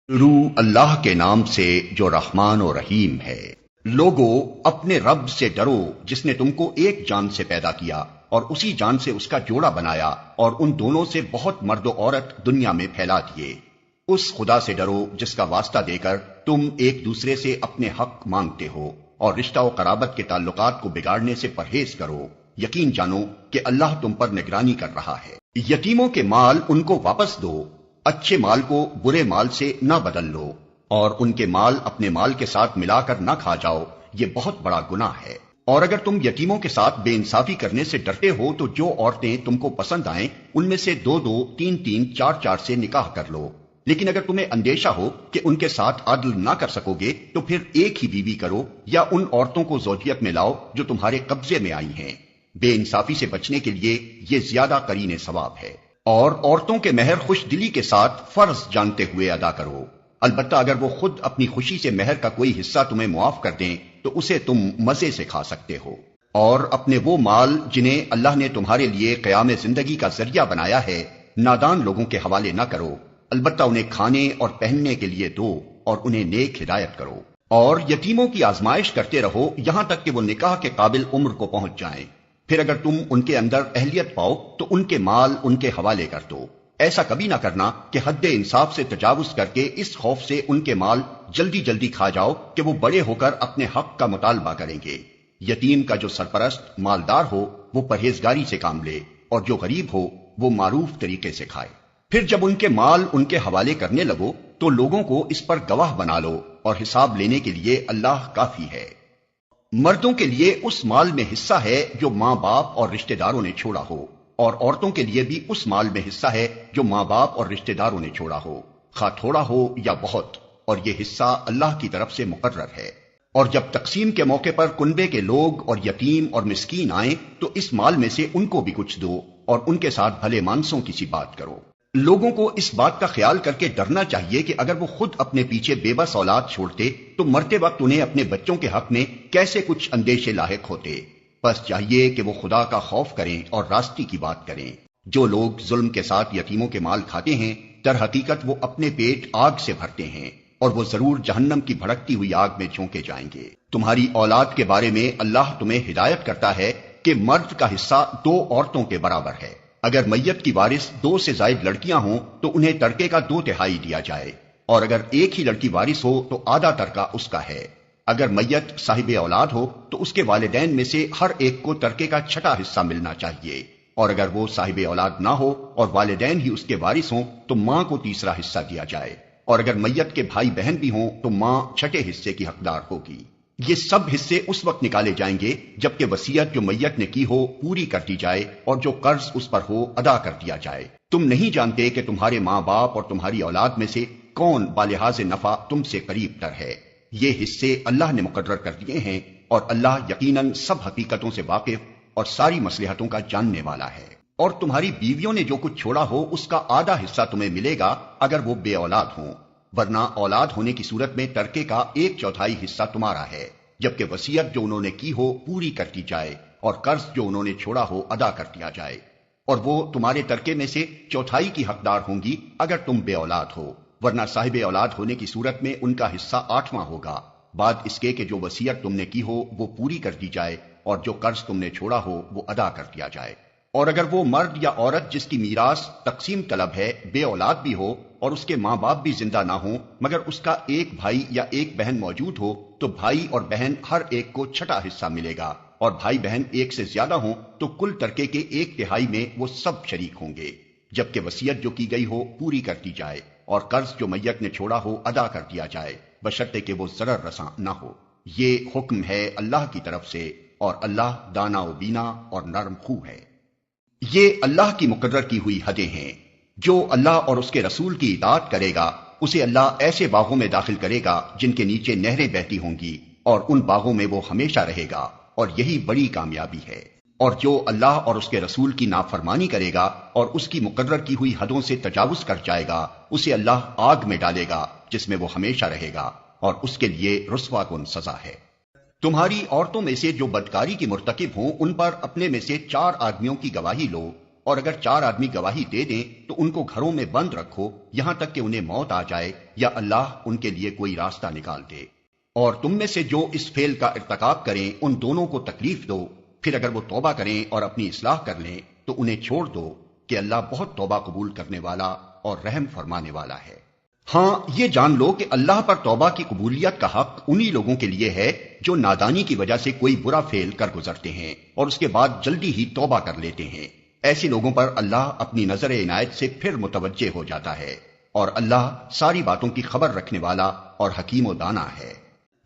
شروع اللہ کے نام سے جو رحمان و رحیم ہے۔ لوگو اپنے رب سے ڈرو جس نے تم کو ایک جان سے پیدا کیا اور اسی جان سے اس کا جوڑا بنایا اور ان دونوں سے بہت مرد و عورت دنیا میں پھیلا دیے۔ اس خدا سے ڈرو جس کا واسطہ دے کر تم ایک دوسرے سے اپنے حق مانگتے ہو اور رشتہ و قرابت کے تعلقات کو بگاڑنے سے پرہیز کرو۔ یقین جانو کہ اللہ تم پر نگرانی کر رہا ہے۔ یتیموں کے مال ان کو واپس دو، اچھے مال کو برے مال سے نہ بدل لو، اور ان کے مال اپنے مال کے ساتھ ملا کر نہ کھا جاؤ، یہ بہت بڑا گناہ ہے۔ اور اگر تم یتیموں کے ساتھ بے انصافی کرنے سے ڈرتے ہو تو جو عورتیں تم کو پسند آئیں ان میں سے 2-2، 3-3، 4-4 سے نکاح کر لو۔ لیکن اگر تمہیں اندیشہ ہو کہ ان کے ساتھ عدل نہ کر سکو گے تو پھر ایک ہی بیوی کرو یا ان عورتوں کو زوجیت میں لاؤ جو تمہارے قبضے میں آئی ہیں۔ بے انصافی سے بچنے کے لیے یہ زیادہ قرین ثواب ہے۔ اور عورتوں کے مہر خوش دلی کے ساتھ فرض جانتے ہوئے ادا کرو، البتہ اگر وہ خود اپنی خوشی سے مہر کا کوئی حصہ تمہیں معاف کر دیں تو اسے تم مزے سے کھا سکتے ہو۔ اور اپنے وہ مال جنہیں اللہ نے تمہارے لیے قیام زندگی کا ذریعہ بنایا ہے نادان لوگوں کے حوالے نہ کرو، البتہ انہیں کھانے اور پہننے کے لیے دو اور انہیں نیک ہدایت کرو۔ اور یتیموں کی آزمائش کرتے رہو یہاں تک کہ وہ نکاح کے قابل عمر کو پہنچ جائیں، پھر اگر تم ان کے اندر اہلیت پاؤ تو ان کے مال ان کے حوالے کر دو۔ ایسا کبھی نہ کرنا کہ حد انصاف سے تجاوز کر کے اس خوف سے ان کے مال جلدی جلدی کھا جاؤ کہ وہ بڑے ہو کر اپنے حق کا مطالبہ کریں گے۔ یتیم کا جو سرپرست مالدار ہو وہ پرہیزگاری سے کام لے، اور جو غریب ہو وہ معروف طریقے سے کھائے۔ پھر جب ان کے مال ان کے حوالے کرنے لگو تو لوگوں کو اس پر گواہ بنا لو، اور حساب لینے کے لیے اللہ کافی ہے۔ مردوں کے لیے اس مال میں حصہ ہے جو ماں باپ اور رشتہ داروں نے چھوڑا ہو، اور عورتوں کے لیے بھی اس مال میں حصہ ہے جو ماں باپ اور رشتہ داروں نے چھوڑا ہو، خواہ تھوڑا ہو یا بہت، اور یہ حصہ اللہ کی طرف سے مقرر ہے۔ اور جب تقسیم کے موقع پر کنبے کے لوگ اور یتیم اور مسکین آئیں تو اس مال میں سے ان کو بھی کچھ دو اور ان کے ساتھ بھلے مانسوں کی سی بات کرو۔ لوگوں کو اس بات کا خیال کر کے ڈرنا چاہیے کہ اگر وہ خود اپنے پیچھے بے بس اولاد چھوڑتے تو مرتے وقت انہیں اپنے بچوں کے حق میں کیسے کچھ اندیشے لاحق ہوتے۔ بس چاہیے کہ وہ خدا کا خوف کریں اور راستی کی بات کریں۔ جو لوگ ظلم کے ساتھ یتیموں کے مال کھاتے ہیں در حقیقت وہ اپنے پیٹ آگ سے بھرتے ہیں، اور وہ ضرور جہنم کی بھڑکتی ہوئی آگ میں جھونکے جائیں گے۔ تمہاری اولاد کے بارے میں اللہ تمہیں ہدایت کرتا ہے کہ مرد کا حصہ 2 عورتوں کے برابر ہے۔ اگر میت کی وارث 2 سے زائد لڑکیاں ہوں تو انہیں ترکے کا 2/3 دیا جائے، اور اگر ایک ہی لڑکی وارث ہو تو آدھا ترکہ اس کا ہے۔ اگر میت صاحب اولاد ہو تو اس کے والدین میں سے ہر ایک کو ترکے کا 6واں حصہ ملنا چاہیے، اور اگر وہ صاحب اولاد نہ ہو اور والدین ہی اس کے وارث ہوں تو ماں کو 3واں حصہ دیا جائے، اور اگر میت کے بھائی بہن بھی ہوں تو ماں 6 حصے کی حقدار ہوگی۔ یہ سب حصے اس وقت نکالے جائیں گے جبکہ وصیت جو میت نے کی ہو پوری کر دی جائے اور جو قرض اس پر ہو ادا کر دیا جائے۔ تم نہیں جانتے کہ تمہارے ماں باپ اور تمہاری اولاد میں سے کون بالحاظ نفع تم سے قریب تر ہے۔ یہ حصے اللہ نے مقرر کر دیے ہیں، اور اللہ یقیناً سب حقیقتوں سے واقف اور ساری مصلحتوں کا جاننے والا ہے۔ اور تمہاری بیویوں نے جو کچھ چھوڑا ہو اس کا آدھا حصہ تمہیں ملے گا اگر وہ بے اولاد ہوں، ورنہ اولاد ہونے کی صورت میں ترکے کا 1/4 حصہ تمہارا ہے، جبکہ وصیت جو انہوں نے کی ہو پوری کر دی جائے اور قرض جو انہوں نے چھوڑا ہو ادا کر دیا جائے۔ اور وہ تمہارے ترکے میں سے 1/4 کی حقدار ہوں گی اگر تم بے اولاد ہو، ورنہ صاحب اولاد ہونے کی صورت میں ان کا حصہ 8واں ہوگا، بعد اس کے کہ جو وصیت تم نے کی ہو وہ پوری کر دی جائے اور جو قرض تم نے چھوڑا ہو وہ ادا کر دیا جائے۔ اور اگر وہ مرد یا عورت جس کی میراث تقسیم طلب ہے بے اولاد بھی ہو اور اس کے ماں باپ بھی زندہ نہ ہوں مگر اس کا ایک بھائی یا ایک بہن موجود ہو تو بھائی اور بہن ہر ایک کو 6واں حصہ ملے گا، اور بھائی بہن 1 سے زیادہ ہوں تو کل ترکے کے 1/3 میں وہ سب شریک ہوں گے، جبکہ وصیت جو کی گئی ہو پوری کر دی جائے اور قرض جو میت نے چھوڑا ہو ادا کر دیا جائے، بشرطے کہ وہ ضرر رساں نہ ہو۔ یہ حکم ہے اللہ کی طرف سے، اور اللہ دانا و بینا اور نرم خو ہے۔ یہ اللہ کی مقرر کی ہوئی حدیں ہیں۔ جو اللہ اور اس کے رسول کی اطاعت کرے گا اسے اللہ ایسے باغوں میں داخل کرے گا جن کے نیچے نہریں بہتی ہوں گی، اور ان باغوں میں وہ ہمیشہ رہے گا، اور یہی بڑی کامیابی ہے۔ اور جو اللہ اور اس کے رسول کی نافرمانی کرے گا اور اس کی مقرر کی ہوئی حدوں سے تجاوز کر جائے گا اسے اللہ آگ میں ڈالے گا جس میں وہ ہمیشہ رہے گا، اور اس کے لیے رسوا کن سزا ہے۔ تمہاری عورتوں میں سے جو بدکاری کی مرتکب ہوں ان پر اپنے میں سے 4 آدمیوں کی گواہی لو، اور اگر 4 آدمی گواہی دے دیں تو ان کو گھروں میں بند رکھو یہاں تک کہ انہیں موت آ جائے یا اللہ ان کے لیے کوئی راستہ نکال دے۔ اور تم میں سے جو اس فعل کا ارتکاب کریں ان دونوں کو تکلیف دو، پھر اگر وہ توبہ کریں اور اپنی اصلاح کر لیں تو انہیں چھوڑ دو کہ اللہ بہت توبہ قبول کرنے والا اور رحم فرمانے والا ہے۔ ہاں یہ جان لو کہ اللہ پر توبہ کی قبولیت کا حق انہی لوگوں کے لیے ہے جو نادانی کی وجہ سے کوئی برا فعل کر گزرتے ہیں اور اس کے بعد جلدی ہی توبہ کر لیتے ہیں۔ ایسے لوگوں پر اللہ اپنی نظر عنایت سے پھر متوجہ ہو جاتا ہے، اور اللہ ساری باتوں کی خبر رکھنے والا اور حکیم و دانا ہے۔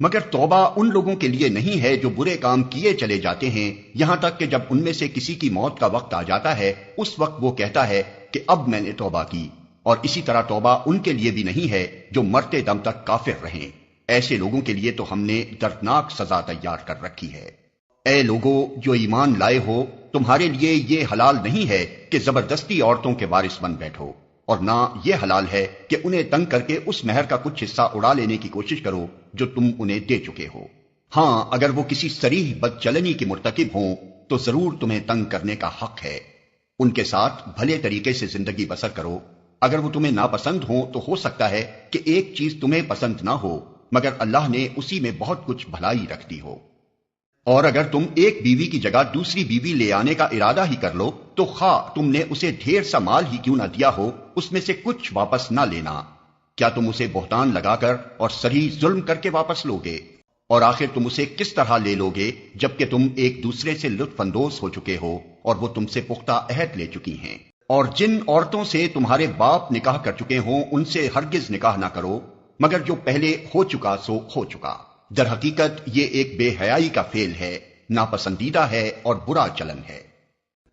مگر توبہ ان لوگوں کے لیے نہیں ہے جو برے کام کیے چلے جاتے ہیں، یہاں تک کہ جب ان میں سے کسی کی موت کا وقت آ جاتا ہے اس وقت وہ کہتا ہے کہ اب میں نے توبہ کی، اور اسی طرح توبہ ان کے لیے بھی نہیں ہے جو مرتے دم تک کافر رہیں۔ ایسے لوگوں کے لیے تو ہم نے دردناک سزا تیار کر رکھی ہے۔ اے لوگو جو ایمان لائے ہو، تمہارے لیے یہ حلال نہیں ہے کہ زبردستی عورتوں کے وارث بن بیٹھو، اور نہ یہ حلال ہے کہ انہیں تنگ کر کے اس مہر کا کچھ حصہ اڑا لینے کی کوشش کرو جو تم انہیں دے چکے ہو۔ ہاں اگر وہ کسی صریح بدچلنی کے مرتکب ہوں تو ضرور تمہیں تنگ کرنے کا حق ہے۔ ان کے ساتھ بھلے طریقے سے زندگی بسر کرو۔ اگر وہ تمہیں ناپسند ہوں تو ہو سکتا ہے کہ ایک چیز تمہیں پسند نہ ہو، مگر اللہ نے اسی میں بہت کچھ بھلائی رکھ دی ہو۔ اور اگر تم ایک بیوی کی جگہ دوسری بیوی لے آنے کا ارادہ ہی کر لو تو خواہ تم نے اسے ڈھیر سا مال ہی کیوں نہ دیا ہو، اس میں سے کچھ واپس نہ لینا۔ کیا تم اسے بہتان لگا کر اور صریح ظلم کر کے واپس لوگے؟ اور آخر تم اسے کس طرح لے لوگے جبکہ تم ایک دوسرے سے لطف اندوز ہو چکے ہو اور وہ تم سے پختہ عہد لے چکی ہیں؟ اور جن عورتوں سے تمہارے باپ نکاح کر چکے ہوں ان سے ہرگز نکاح نہ کرو، مگر جو پہلے ہو چکا سو ہو چکا۔ در حقیقت یہ ایک بے حیائی کا فعل ہے، ناپسندیدہ ہے اور برا چلن ہے۔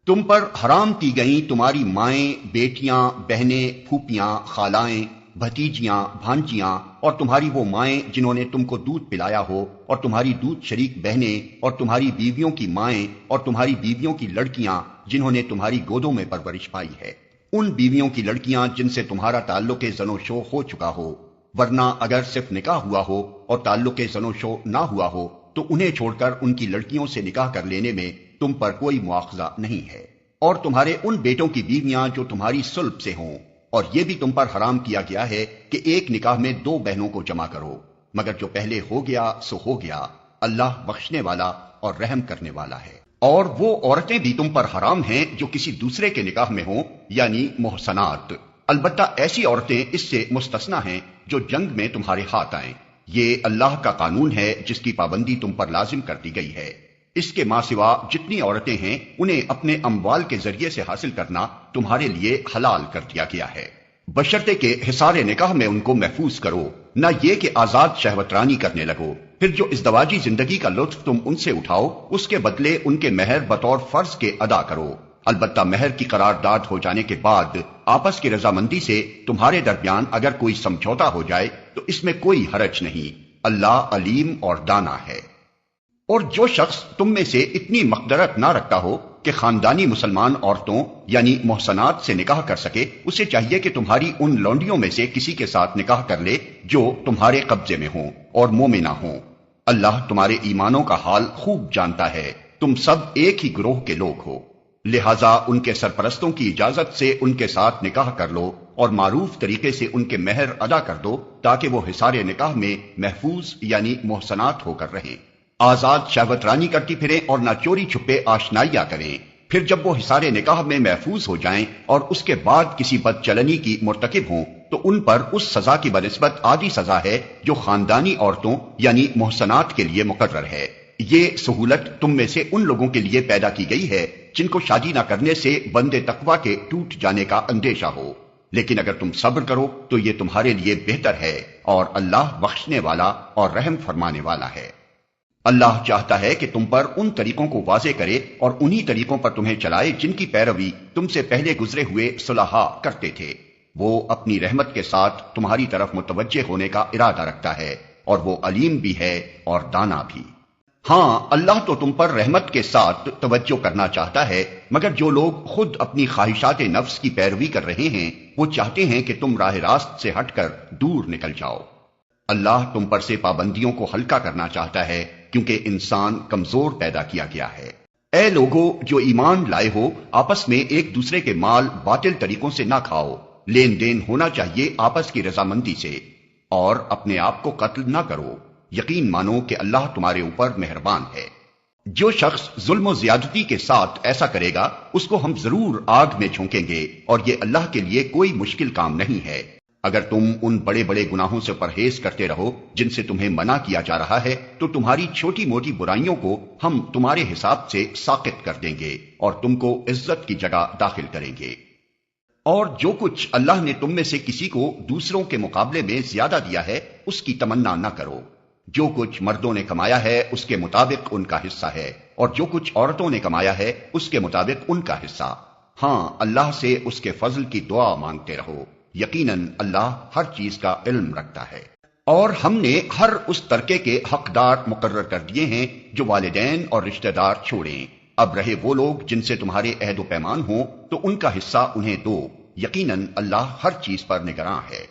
تم پر حرام کی گئیں تمہاری مائیں، بیٹیاں، بہنیں، پھوپھیاں، خالائیں، بھتیجیاں، بھانجیاں، اور تمہاری وہ مائیں جنہوں نے تم کو دودھ پلایا ہو، اور تمہاری دودھ شریک بہنیں، اور تمہاری بیویوں کی مائیں، اور تمہاری بیویوں کی لڑکیاں جنہوں نے تمہاری گودوں میں پرورش پائی ہے، ان بیویوں کی لڑکیاں جن سے تمہارا تعلق زن و شو ہو چکا ہو، ورنہ اگر صرف نکاح ہوا ہو اور تعلق زن و شو نہ ہوا ہو تو انہیں چھوڑ کر ان کی لڑکیوں سے نکاح کر لینے میں تم پر کوئی مواخذہ نہیں ہے۔ اور تمہارے ان بیٹوں کی بیویاں جو تمہاری صلب سے ہوں، اور یہ بھی تم پر حرام کیا گیا ہے کہ ایک نکاح میں 2 بہنوں کو جمع کرو، مگر جو پہلے ہو گیا سو ہو گیا، اللہ بخشنے والا اور رحم کرنے والا ہے۔ اور وہ عورتیں بھی تم پر حرام ہیں جو کسی دوسرے کے نکاح میں ہوں، یعنی محصنات، البتہ ایسی عورتیں اس سے مستثنی ہیں جو جنگ میں تمہارے ہاتھ آئیں۔ یہ اللہ کا قانون ہے جس کی پابندی تم پر لازم کر دی گئی ہے۔ اس کے ماں سوا جتنی عورتیں ہیں انہیں اپنے اموال کے ذریعے سے حاصل کرنا تمہارے لیے حلال کر دیا گیا ہے، بشرطے کہ حصار نکاح میں ان کو محفوظ کرو، نہ یہ کہ آزاد شہوت رانی کرنے لگو۔ پھر جو ازدواجی زندگی کا لطف تم ان سے اٹھاؤ اس کے بدلے ان کے مہر بطور فرض کے ادا کرو، البتہ مہر کی قرارداد ہو جانے کے بعد آپس کی رضامندی سے تمہارے درمیان اگر کوئی سمجھوتا ہو جائے تو اس میں کوئی حرج نہیں، اللہ علیم اور دانا ہے۔ اور جو شخص تم میں سے اتنی مقدرت نہ رکھتا ہو کہ خاندانی مسلمان عورتوں یعنی محصنات سے نکاح کر سکے، اسے چاہیے کہ تمہاری ان لونڈیوں میں سے کسی کے ساتھ نکاح کر لے جو تمہارے قبضے میں ہوں اور مومنہ ہوں۔ اللہ تمہارے ایمانوں کا حال خوب جانتا ہے، تم سب ایک ہی گروہ کے لوگ ہو، لہذا ان کے سرپرستوں کی اجازت سے ان کے ساتھ نکاح کر لو اور معروف طریقے سے ان کے مہر ادا کر دو تاکہ وہ حصار نکاح میں محفوظ یعنی محصنات ہو کر رہیں، آزاد شہوت رانی کرتی پھریں اور نہ چوری چھپے آشنائیاں کریں۔ پھر جب وہ حصار نکاح میں محفوظ ہو جائیں اور اس کے بعد کسی بد چلنی کی مرتکب ہوں تو ان پر اس سزا کی بنسبت آدھی سزا ہے جو خاندانی عورتوں یعنی محصنات کے لیے مقرر ہے۔ یہ سہولت تم میں سے ان لوگوں کے لیے پیدا کی گئی ہے جن کو شادی نہ کرنے سے بندے تقوی کے ٹوٹ جانے کا اندیشہ ہو، لیکن اگر تم صبر کرو تو یہ تمہارے لیے بہتر ہے، اور اللہ بخشنے والا اور رحم فرمانے والا ہے۔ اللہ چاہتا ہے کہ تم پر ان طریقوں کو واضح کرے اور انہی طریقوں پر تمہیں چلائے جن کی پیروی تم سے پہلے گزرے ہوئے صلحاء کرتے تھے۔ وہ اپنی رحمت کے ساتھ تمہاری طرف متوجہ ہونے کا ارادہ رکھتا ہے، اور وہ علیم بھی ہے اور دانا بھی۔ ہاں اللہ تو تم پر رحمت کے ساتھ توجہ کرنا چاہتا ہے، مگر جو لوگ خود اپنی خواہشات نفس کی پیروی کر رہے ہیں وہ چاہتے ہیں کہ تم راہ راست سے ہٹ کر دور نکل جاؤ۔ اللہ تم پر سے پابندیوں کو ہلکا کرنا چاہتا ہے کیونکہ انسان کمزور پیدا کیا گیا ہے۔ اے لوگو جو ایمان لائے ہو، آپس میں ایک دوسرے کے مال باطل طریقوں سے نہ کھاؤ، لین دین ہونا چاہیے آپس کی رضامندی سے، اور اپنے آپ کو قتل نہ کرو، یقین مانو کہ اللہ تمہارے اوپر مہربان ہے۔ جو شخص ظلم و زیادتی کے ساتھ ایسا کرے گا اس کو ہم ضرور آگ میں جھونکیں گے، اور یہ اللہ کے لیے کوئی مشکل کام نہیں ہے۔ اگر تم ان بڑے بڑے گناہوں سے پرہیز کرتے رہو جن سے تمہیں منع کیا جا رہا ہے تو تمہاری چھوٹی موٹی برائیوں کو ہم تمہارے حساب سے ساقط کر دیں گے اور تم کو عزت کی جگہ داخل کریں گے۔ اور جو کچھ اللہ نے تم میں سے کسی کو دوسروں کے مقابلے میں زیادہ دیا ہے اس کی تمنا نہ کرو۔ جو کچھ مردوں نے کمایا ہے اس کے مطابق ان کا حصہ ہے، اور جو کچھ عورتوں نے کمایا ہے اس کے مطابق ان کا حصہ۔ ہاں، اللہ سے اس کے فضل کی دعا مانگتے رہو، یقیناً اللہ ہر چیز کا علم رکھتا ہے۔ اور ہم نے ہر اس ترکے کے حقدار مقرر کر دیے ہیں جو والدین اور رشتہ دار چھوڑیں۔ اب رہے وہ لوگ جن سے تمہارے عہد و پیمان ہوں تو ان کا حصہ انہیں دو، یقیناً اللہ ہر چیز پر نگراں ہے۔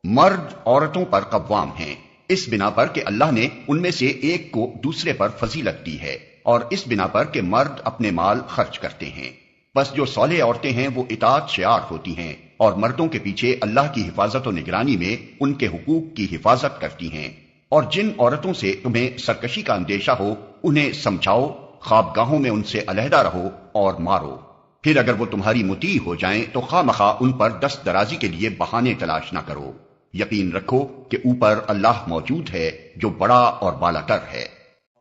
مرد عورتوں پر قوام ہیں اس بنا پر کہ اللہ نے ان میں سے ایک کو دوسرے پر فضیلت دی ہے، اور اس بنا پر کہ مرد اپنے مال خرچ کرتے ہیں۔ بس جو صالح عورتیں ہیں وہ اطاعت شعار ہوتی ہیں، اور مردوں کے پیچھے اللہ کی حفاظت و نگرانی میں ان کے حقوق کی حفاظت کرتی ہیں۔ اور جن عورتوں سے تمہیں سرکشی کا اندیشہ ہو انہیں سمجھاؤ، خوابگاہوں میں ان سے علیحدہ رہو اور مارو۔ پھر اگر وہ تمہاری مطیع ہو جائیں تو خواہ مخواہ ان پر دست درازی کے لیے بہانے تلاش نہ کرو۔ یقین رکھو کہ اوپر اللہ موجود ہے جو بڑا اور بالا تر ہے۔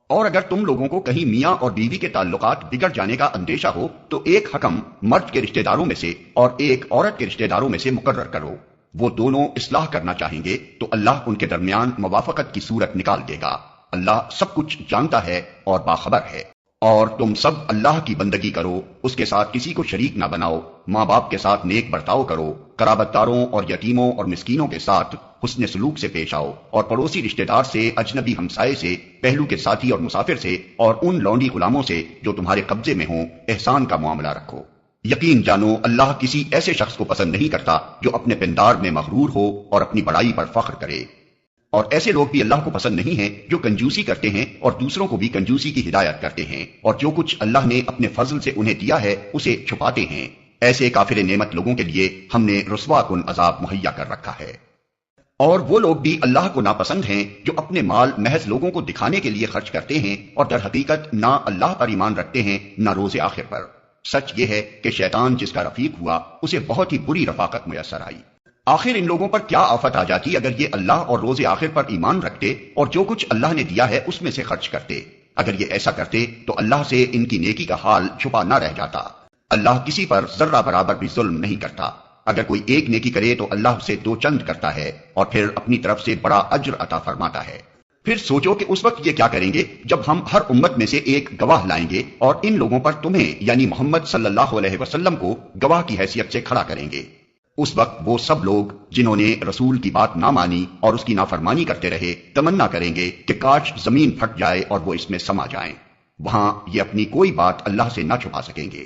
اور اگر تم لوگوں کو کہیں میاں اور بیوی کے تعلقات بگڑ جانے کا اندیشہ ہو تو ایک حکم مرد کے رشتہ داروں میں سے اور ایک عورت کے رشتہ داروں میں سے مقرر کرو۔ وہ دونوں اصلاح کرنا چاہیں گے تو اللہ ان کے درمیان موافقت کی صورت نکال دے گا۔ اللہ سب کچھ جانتا ہے اور باخبر ہے۔ اور تم سب اللہ کی بندگی کرو، اس کے ساتھ کسی کو شریک نہ بناؤ، ماں باپ کے ساتھ نیک برتاؤ کرو، قرابت داروں اور یتیموں اور مسکینوں کے ساتھ حسن سلوک سے پیش آؤ، اور پڑوسی رشتہ دار سے، اجنبی ہمسائے سے، پہلو کے ساتھی اور مسافر سے، اور ان لونڈی غلاموں سے جو تمہارے قبضے میں ہوں احسان کا معاملہ رکھو۔ یقین جانو اللہ کسی ایسے شخص کو پسند نہیں کرتا جو اپنے پندار میں مغرور ہو اور اپنی بڑائی پر فخر کرے، اور ایسے لوگ بھی اللہ کو پسند نہیں ہیں جو کنجوسی کرتے ہیں اور دوسروں کو بھی کنجوسی کی ہدایت کرتے ہیں، اور جو کچھ اللہ نے اپنے فضل سے انہیں دیا ہے اسے چھپاتے ہیں۔ ایسے کافر نعمت لوگوں کے لیے ہم نے رسوا کن عذاب مہیا کر رکھا ہے۔ اور وہ لوگ بھی اللہ کو ناپسند ہیں جو اپنے مال محض لوگوں کو دکھانے کے لیے خرچ کرتے ہیں اور در حقیقت نہ اللہ پر ایمان رکھتے ہیں نہ روز آخر پر۔ سچ یہ ہے کہ شیطان جس کا رفیق ہوا اسے بہت ہی بری رفاقت میسر آئی۔ آخر ان لوگوں پر کیا آفت آ جاتی اگر یہ اللہ اور روز آخر پر ایمان رکھتے اور جو کچھ اللہ نے دیا ہے اس میں سے خرچ کرتے۔ اگر یہ ایسا کرتے تو اللہ سے ان کی نیکی کا حال چھپا نہ رہ جاتا۔ اللہ کسی پر ذرہ برابر بھی ظلم نہیں کرتا۔ اگر کوئی ایک نیکی کرے تو اللہ اسے دو چند کرتا ہے اور پھر اپنی طرف سے بڑا اجر عطا فرماتا ہے۔ پھر سوچو کہ اس وقت یہ کیا کریں گے جب ہم ہر امت میں سے ایک گواہ لائیں گے اور ان لوگوں پر تمہیں یعنی محمد صلی اللہ علیہ وسلم کو گواہ کی حیثیت سے کھڑا کریں گے۔ اس وقت وہ سب لوگ جنہوں نے رسول کی بات نہ مانی اور اس کی نافرمانی کرتے رہے تمنا کریں گے کہ کاش زمین پھٹ جائے اور وہ اس میں سما جائیں۔ وہاں یہ اپنی کوئی بات اللہ سے نہ چھپا سکیں گے۔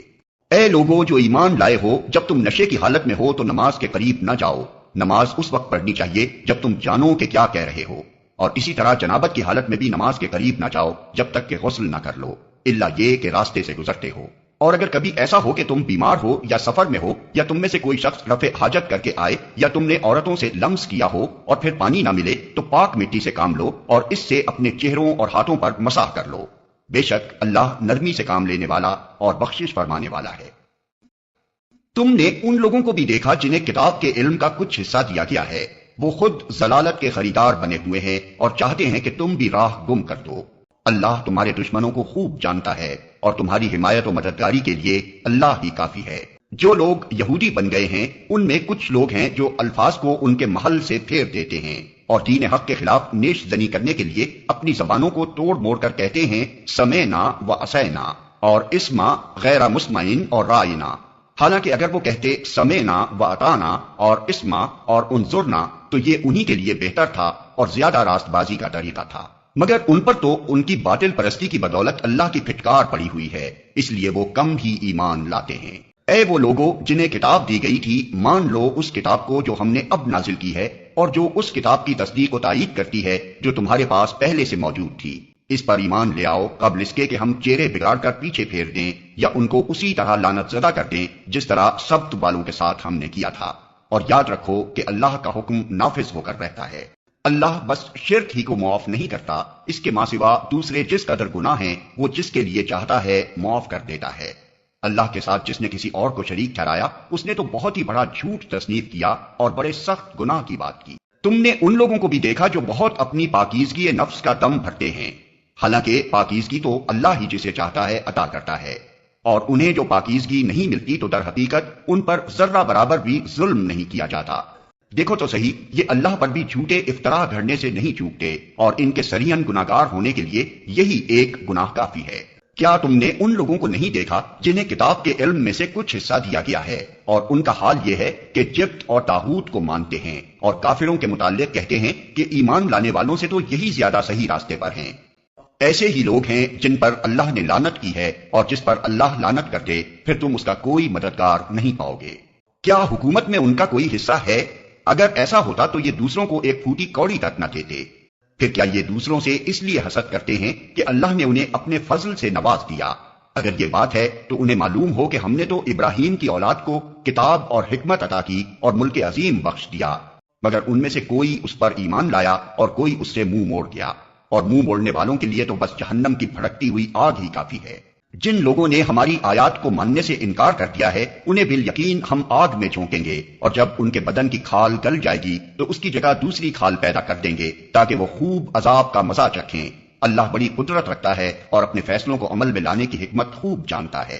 اے لوگو جو ایمان لائے ہو، جب تم نشے کی حالت میں ہو تو نماز کے قریب نہ جاؤ۔ نماز اس وقت پڑھنی چاہیے جب تم جانو کہ کیا کہہ رہے ہو، اور اسی طرح جنابت کی حالت میں بھی نماز کے قریب نہ جاؤ جب تک کہ غسل نہ کر لو، الا یہ کہ راستے سے گزرتے ہو۔ اور اگر کبھی ایسا ہو کہ تم بیمار ہو یا سفر میں ہو یا تم میں سے کوئی شخص رفع حاجت کر کے آئے یا تم نے عورتوں سے لمس کیا ہو اور پھر پانی نہ ملے تو پاک مٹی سے کام لو اور اس سے اپنے چہروں اور ہاتھوں پر مسح کر لو۔ بے شک اللہ نرمی سے کام لینے والا اور بخشش فرمانے والا ہے۔ تم نے ان لوگوں کو بھی دیکھا جنہیں کتاب کے علم کا کچھ حصہ دیا گیا ہے، وہ خود ضلالت کے خریدار بنے ہوئے ہیں اور چاہتے ہیں کہ تم بھی راہ گم کر دو۔ اللہ تمہارے دشمنوں کو خوب جانتا ہے اور تمہاری حمایت و مددگاری کے لیے اللہ ہی کافی ہے۔ جو لوگ یہودی بن گئے ہیں ان میں کچھ لوگ ہیں جو الفاظ کو ان کے محل سے پھیر دیتے ہیں اور دین حق کے خلاف نیش زنی کرنے کے لیے اپنی زبانوں کو توڑ موڑ کر کہتے ہیں سمعنا و عصینا اور اسما غیر مسمعین اور رائنا، حالانکہ اگر وہ کہتے سمعنا و اطعنا اور اسما اور انظرنا تو یہ انہی کے لیے بہتر تھا اور زیادہ راست بازی کا طریقہ تھا، مگر ان پر تو ان کی باطل پرستی کی بدولت اللہ کی پھٹکار پڑی ہوئی ہے، اس لیے وہ کم ہی ایمان لاتے ہیں۔ اے وہ لوگوں جنہیں کتاب دی گئی تھی، مان لو اس کتاب کو جو ہم نے اب نازل کی ہے اور جو اس کتاب کی تصدیق و تائید کرتی ہے جو تمہارے پاس پہلے سے موجود تھی۔ اس پر ایمان لے آؤ قبل اس کے کہ ہم چہرے بگاڑ کر پیچھے پھیر دیں یا ان کو اسی طرح لعنت زدہ کر دیں جس طرح سبت بالوں کے ساتھ ہم نے کیا تھا۔ اور یاد رکھو کہ اللہ کا حکم نافذ ہو کر رہتا ہے۔ اللہ بس شرک ہی کو معاف نہیں کرتا، اس کے ماں سوا دوسرے جس قدر گناہ ہیں وہ جس کے لیے چاہتا ہے معاف کر دیتا ہے۔ اللہ کے ساتھ جس نے کسی اور کو شریک ٹھہرایا اس نے تو بہت ہی بڑا جھوٹ تصنیف کیا اور بڑے سخت گناہ کی بات کی۔ تم نے ان لوگوں کو بھی دیکھا جو بہت اپنی پاکیزگی نفس کا دم بھرتے ہیں، حالانکہ پاکیزگی تو اللہ ہی جسے چاہتا ہے عطا کرتا ہے، اور انہیں جو پاکیزگی نہیں ملتی تو در حقیقت ان پر ذرہ برابر بھی ظلم نہیں کیا جاتا۔ دیکھو تو صحیح، یہ اللہ پر بھی جھوٹے افطرا گھڑنے سے نہیں چوکتے، اور ان کے سریحاً گناہگار ہونے کے لیے یہی ایک گناہ کافی ہے۔ کیا تم نے ان لوگوں کو نہیں دیکھا جنہیں کتاب کے علم میں سے کچھ حصہ دیا گیا ہے، اور ان کا حال یہ ہے کہ جبت اور طاغوت کو مانتے ہیں، اور کافروں کے متعلق کہتے ہیں کہ ایمان لانے والوں سے تو یہی زیادہ صحیح راستے پر ہیں۔ ایسے ہی لوگ ہیں جن پر اللہ نے لعنت کی ہے، اور جس پر اللہ لعنت کر دے پھر تم اس کا کوئی مددگار نہیں پاؤ گے۔ کیا حکومت میں ان کا کوئی حصہ ہے؟ اگر ایسا ہوتا تو یہ دوسروں کو ایک پھوٹی کوڑی تک نہ دیتے۔ پھر کیا یہ دوسروں سے اس لیے حسد کرتے ہیں کہ اللہ نے انہیں اپنے فضل سے نواز دیا؟ اگر یہ بات ہے تو انہیں معلوم ہو کہ ہم نے تو ابراہیم کی اولاد کو کتاب اور حکمت عطا کی اور ملک عظیم بخش دیا، مگر ان میں سے کوئی اس پر ایمان لایا اور کوئی اس سے منہ موڑ گیا، اور منہ موڑنے والوں کے لیے تو بس جہنم کی بھڑکتی ہوئی آگ ہی کافی ہے۔ جن لوگوں نے ہماری آیات کو ماننے سے انکار کر دیا ہے انہیں بالیقین ہم آگ میں جھونکیں گے، اور جب ان کے بدن کی کھال گل جائے گی تو اس کی جگہ دوسری کھال پیدا کر دیں گے تاکہ وہ خوب عذاب کا مزہ چکھیں۔ اللہ بڑی قدرت رکھتا ہے اور اپنے فیصلوں کو عمل میں لانے کی حکمت خوب جانتا ہے۔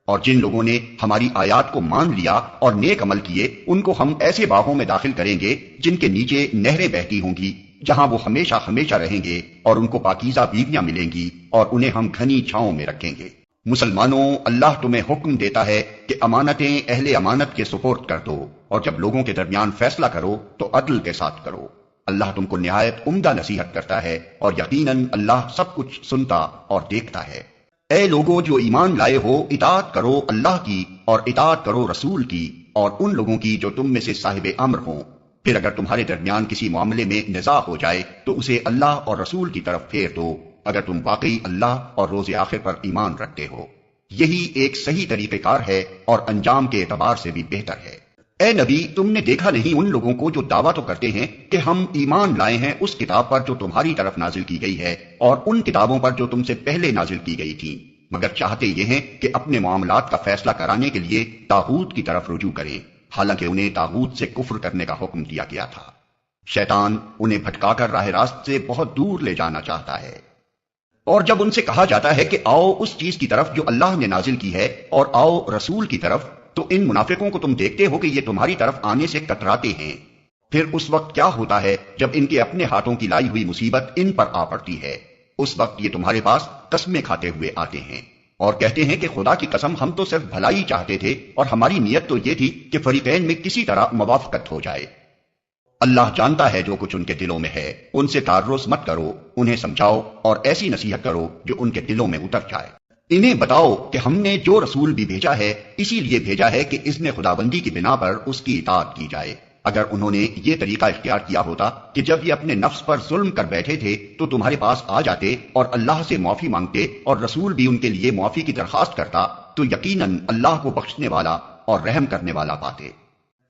اور جن لوگوں نے ہماری آیات کو مان لیا اور نیک عمل کیے ان کو ہم ایسے باغوں میں داخل کریں گے جن کے نیچے نہریں بہتی ہوں گی، جہاں وہ ہمیشہ ہمیشہ رہیں گے، اور ان کو پاکیزہ بیویاں ملیں گی، اور انہیں ہم گھنی چھاؤں میں رکھیں گے۔ مسلمانوں، اللہ تمہیں حکم دیتا ہے کہ امانتیں اہل امانت کے سپرد کر دو، اور جب لوگوں کے درمیان فیصلہ کرو تو عدل کے ساتھ کرو۔ اللہ تم کو نہایت عمدہ نصیحت کرتا ہے، اور یقیناً اللہ سب کچھ سنتا اور دیکھتا ہے۔ اے لوگو جو ایمان لائے ہو، اطاعت کرو اللہ کی اور اطاعت کرو رسول کی اور ان لوگوں کی جو تم میں سے صاحب امر ہوں۔ پھر اگر تمہارے درمیان کسی معاملے میں نزاع ہو جائے تو اسے اللہ اور رسول کی طرف پھیر دو، اگر تم واقعی اللہ اور روز آخر پر ایمان رکھتے ہو۔ یہی ایک صحیح طریقہ کار ہے اور انجام کے اعتبار سے بھی بہتر ہے۔ اے نبی، تم نے دیکھا نہیں ان لوگوں کو جو دعویٰ تو کرتے ہیں کہ ہم ایمان لائے ہیں اس کتاب پر جو تمہاری طرف نازل کی گئی ہے اور ان کتابوں پر جو تم سے پہلے نازل کی گئی تھیں، مگر چاہتے یہ ہیں کہ اپنے معاملات کا فیصلہ کرانے کے لیے طاغوت کی طرف رجوع کریں، حالانکہ انہیں طاغوت سے کفر کرنے کا حکم دیا گیا تھا۔ شیطان انہیں بھٹکا کر راہ راست سے بہت دور لے جانا چاہتا ہے۔ اور جب ان سے کہا جاتا ہے کہ آؤ اس چیز کی طرف جو اللہ نے نازل کی ہے اور آؤ رسول کی طرف، تو ان منافقوں کو تم دیکھتے ہو کہ یہ تمہاری طرف آنے سے کتراتے ہیں۔ پھر اس وقت کیا ہوتا ہے جب ان کے اپنے ہاتھوں کی لائی ہوئی مصیبت ان پر آ پڑتی ہے؟ اس وقت یہ تمہارے پاس قسمیں کھاتے ہوئے آتے ہیں اور کہتے ہیں کہ خدا کی قسم ہم تو صرف بھلائی چاہتے تھے اور ہماری نیت تو یہ تھی کہ فریقین میں کسی طرح موافقت ہو جائے۔ اللہ جانتا ہے جو کچھ ان کے دلوں میں ہے، ان سے تعرض مت کرو، انہیں سمجھاؤ اور ایسی نصیحت کرو جو ان کے دلوں میں اتر جائے۔ انہیں بتاؤ کہ ہم نے جو رسول بھی بھیجا ہے اسی لیے بھیجا ہے کہ اذن خدابندی کی بنا پر اس کی اطاعت کی جائے۔ اگر انہوں نے یہ طریقہ اختیار کیا ہوتا کہ جب یہ اپنے نفس پر ظلم کر بیٹھے تھے تو تمہارے پاس آ جاتے اور اللہ سے معافی مانگتے اور رسول بھی ان کے لیے معافی کی درخواست کرتا تو یقیناً اللہ کو بخشنے والا اور رحم کرنے والا پاتے۔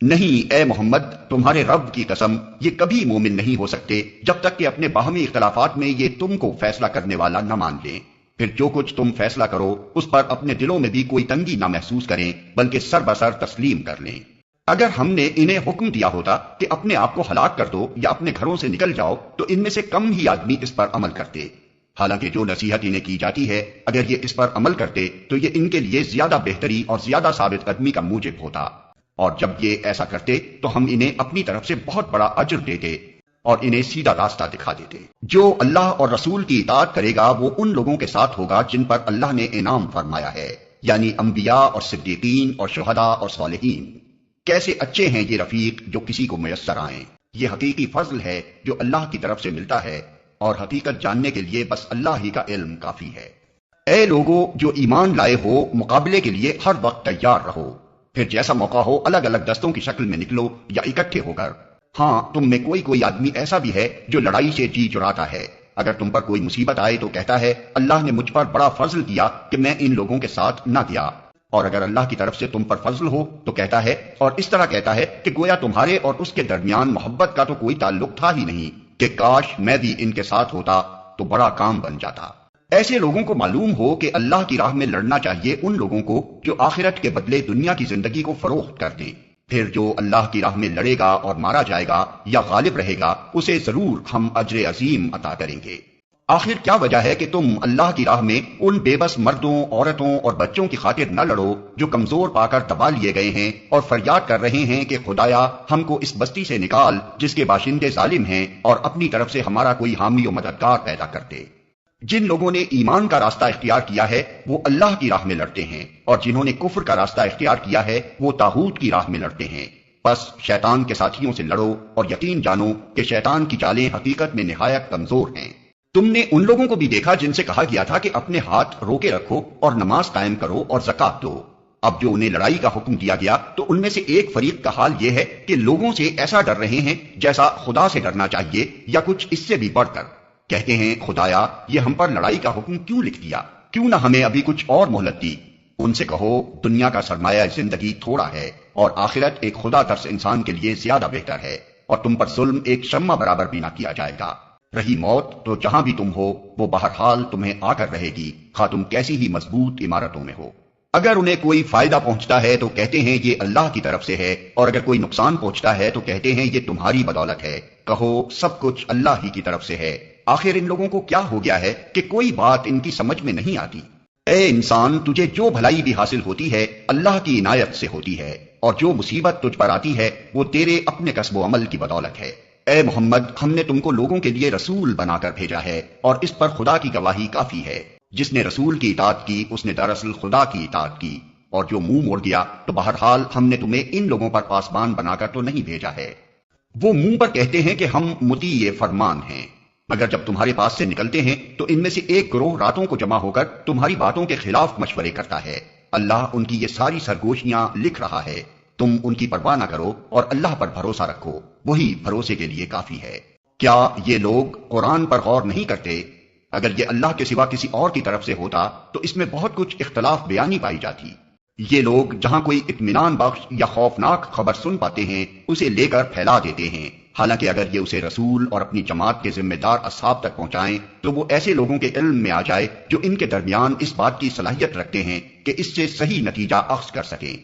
نہیں اے محمد، تمہارے رب کی قسم، یہ کبھی مومن نہیں ہو سکتے جب تک کہ اپنے باہمی اختلافات میں یہ تم کو فیصلہ کرنے والا نہ مان لیں۔ پھر جو کچھ تم فیصلہ کرو اس پر اپنے دلوں میں بھی کوئی تنگی نہ محسوس کریں بلکہ سر بسر تسلیم کر لیں۔ اگر ہم نے انہیں حکم دیا ہوتا کہ اپنے آپ کو ہلاک کر دو یا اپنے گھروں سے نکل جاؤ تو ان میں سے کم ہی آدمی اس پر عمل کرتے، حالانکہ جو نصیحت انہیں کی جاتی ہے اگر یہ اس پر عمل کرتے تو یہ ان کے لیے زیادہ بہتری اور زیادہ ثابت قدمی کا موجب ہوتا، اور جب یہ ایسا کرتے تو ہم انہیں اپنی طرف سے بہت بڑا اجر دیتے اور انہیں سیدھا راستہ دکھا دیتے۔ جو اللہ اور رسول کی اطاعت کرے گا وہ ان لوگوں کے ساتھ ہوگا جن پر اللہ نے انعام فرمایا ہے، یعنی انبیاء اور صدیقین اور شہداء اور صالحین۔ کیسے اچھے ہیں یہ رفیق جو کسی کو میسر آئیں۔ یہ حقیقی فضل ہے جو اللہ کی طرف سے ملتا ہے، اور حقیقت جاننے کے لیے بس اللہ ہی کا علم کافی ہے۔ اے لوگو جو ایمان لائے ہو، مقابلے کے لیے ہر وقت تیار رہو، پھر جیسا موقع ہو الگ الگ دستوں کی شکل میں نکلو یا اکٹھے ہو کر۔ ہاں، تم میں کوئی آدمی ایسا بھی ہے جو لڑائی سے جی چراتا ہے، اگر تم پر کوئی مصیبت آئے تو کہتا ہے اللہ نے مجھ پر بڑا فضل کیا کہ میں ان لوگوں کے ساتھ نہ گیا، اور اگر اللہ کی طرف سے تم پر فضل ہو تو کہتا ہے، اور اس طرح کہتا ہے کہ گویا تمہارے اور اس کے درمیان محبت کا تو کوئی تعلق تھا ہی نہیں، کہ کاش میں بھی ان کے ساتھ ہوتا تو بڑا کام بن جاتا۔ ایسے لوگوں کو معلوم ہو کہ اللہ کی راہ میں لڑنا چاہیے ان لوگوں کو جو آخرت کے بدلے دنیا کی زندگی کو فروخت کر دیں، پھر جو اللہ کی راہ میں لڑے گا اور مارا جائے گا یا غالب رہے گا اسے ضرور ہم اجر عظیم عطا کریں گے۔ آخر کیا وجہ ہے کہ تم اللہ کی راہ میں ان بے بس مردوں، عورتوں اور بچوں کی خاطر نہ لڑو جو کمزور پا کر دبا لیے گئے ہیں اور فریاد کر رہے ہیں کہ خدایا ہم کو اس بستی سے نکال جس کے باشندے ظالم ہیں، اور اپنی طرف سے ہمارا کوئی حامی و مددگار پیدا کر دے۔ جن لوگوں نے ایمان کا راستہ اختیار کیا ہے وہ اللہ کی راہ میں لڑتے ہیں، اور جنہوں نے کفر کا راستہ اختیار کیا ہے وہ طاغوت کی راہ میں لڑتے ہیں۔ بس شیطان کے ساتھیوں سے لڑو اور یقین جانو کہ شیطان کی چالیں حقیقت میں نہایت کمزور ہیں۔ تم نے ان لوگوں کو بھی دیکھا جن سے کہا گیا تھا کہ اپنے ہاتھ روکے رکھو اور نماز قائم کرو اور زکات دو۔ اب جو انہیں لڑائی کا حکم دیا گیا تو ان میں سے ایک فریق کا حال یہ ہے کہ لوگوں سے ایسا ڈر رہے ہیں جیسا خدا سے ڈرنا چاہیے یا کچھ اس سے بھی بڑھ کر۔ کہتے ہیں خدایا یہ ہم پر لڑائی کا حکم کیوں لکھ دیا، کیوں نہ ہمیں ابھی کچھ اور مہلت دی۔ ان سے کہو دنیا کا سرمایہ زندگی تھوڑا ہے اور آخرت ایک خدا ترس انسان کے لیے زیادہ بہتر ہے، اور تم پر ظلم ایک شمع برابر بھی نہ کیا جائے گا۔ رہی موت تو جہاں بھی تم ہو وہ بہرحال تمہیں آ کر رہے گی، خواہ تم کیسی ہی مضبوط عمارتوں میں ہو۔ اگر انہیں کوئی فائدہ پہنچتا ہے تو کہتے ہیں یہ اللہ کی طرف سے ہے، اور اگر کوئی نقصان پہنچتا ہے تو کہتے ہیں یہ تمہاری بدولت ہے۔ کہو سب کچھ اللہ ہی کی طرف سے ہے۔ آخر ان لوگوں کو کیا ہو گیا ہے کہ کوئی بات ان کی سمجھ میں نہیں آتی۔ اے انسان تجھے جو بھلائی بھی حاصل ہوتی ہے اللہ کی عنایت سے ہوتی ہے، اور جو مصیبت تجھ پر آتی ہے وہ تیرے اپنے کسب و عمل کی بدولت ہے۔ اے محمد ہم نے تم کو لوگوں کے لیے رسول بنا کر بھیجا ہے، اور اس پر خدا کی گواہی کافی ہے۔ جس نے رسول کی اطاعت کی اس نے دراصل خدا کی اطاعت کی، اور جو منہ موڑ گیا تو بہرحال ہم نے تمہیں ان لوگوں پر پاسبان بنا کر تو نہیں بھیجا ہے۔ وہ منہ پر کہتے ہیں کہ ہم مطیع فرمان ہیں، مگر جب تمہارے پاس سے نکلتے ہیں تو ان میں سے ایک گروہ راتوں کو جمع ہو کر تمہاری باتوں کے خلاف مشورے کرتا ہے۔ اللہ ان کی یہ ساری سرگوشیاں لکھ رہا ہے، تم ان کی پرواہ نہ کرو اور اللہ پر بھروسہ رکھو، وہی بھروسے کے لیے کافی ہے۔ کیا یہ لوگ قرآن پر غور نہیں کرتے؟ اگر یہ اللہ کے سوا کسی اور کی طرف سے ہوتا تو اس میں بہت کچھ اختلاف بیانی پائی جاتی۔ یہ لوگ جہاں کوئی اطمینان بخش یا خوفناک خبر سن پاتے ہیں اسے لے کر پھیلا دیتے ہیں، حالانکہ اگر یہ اسے رسول اور اپنی جماعت کے ذمہ دار اصحاب تک پہنچائیں تو وہ ایسے لوگوں کے علم میں آ جائے جو ان کے درمیان اس بات کی صلاحیت رکھتے ہیں کہ اس سے صحیح نتیجہ اخذ کر سکیں۔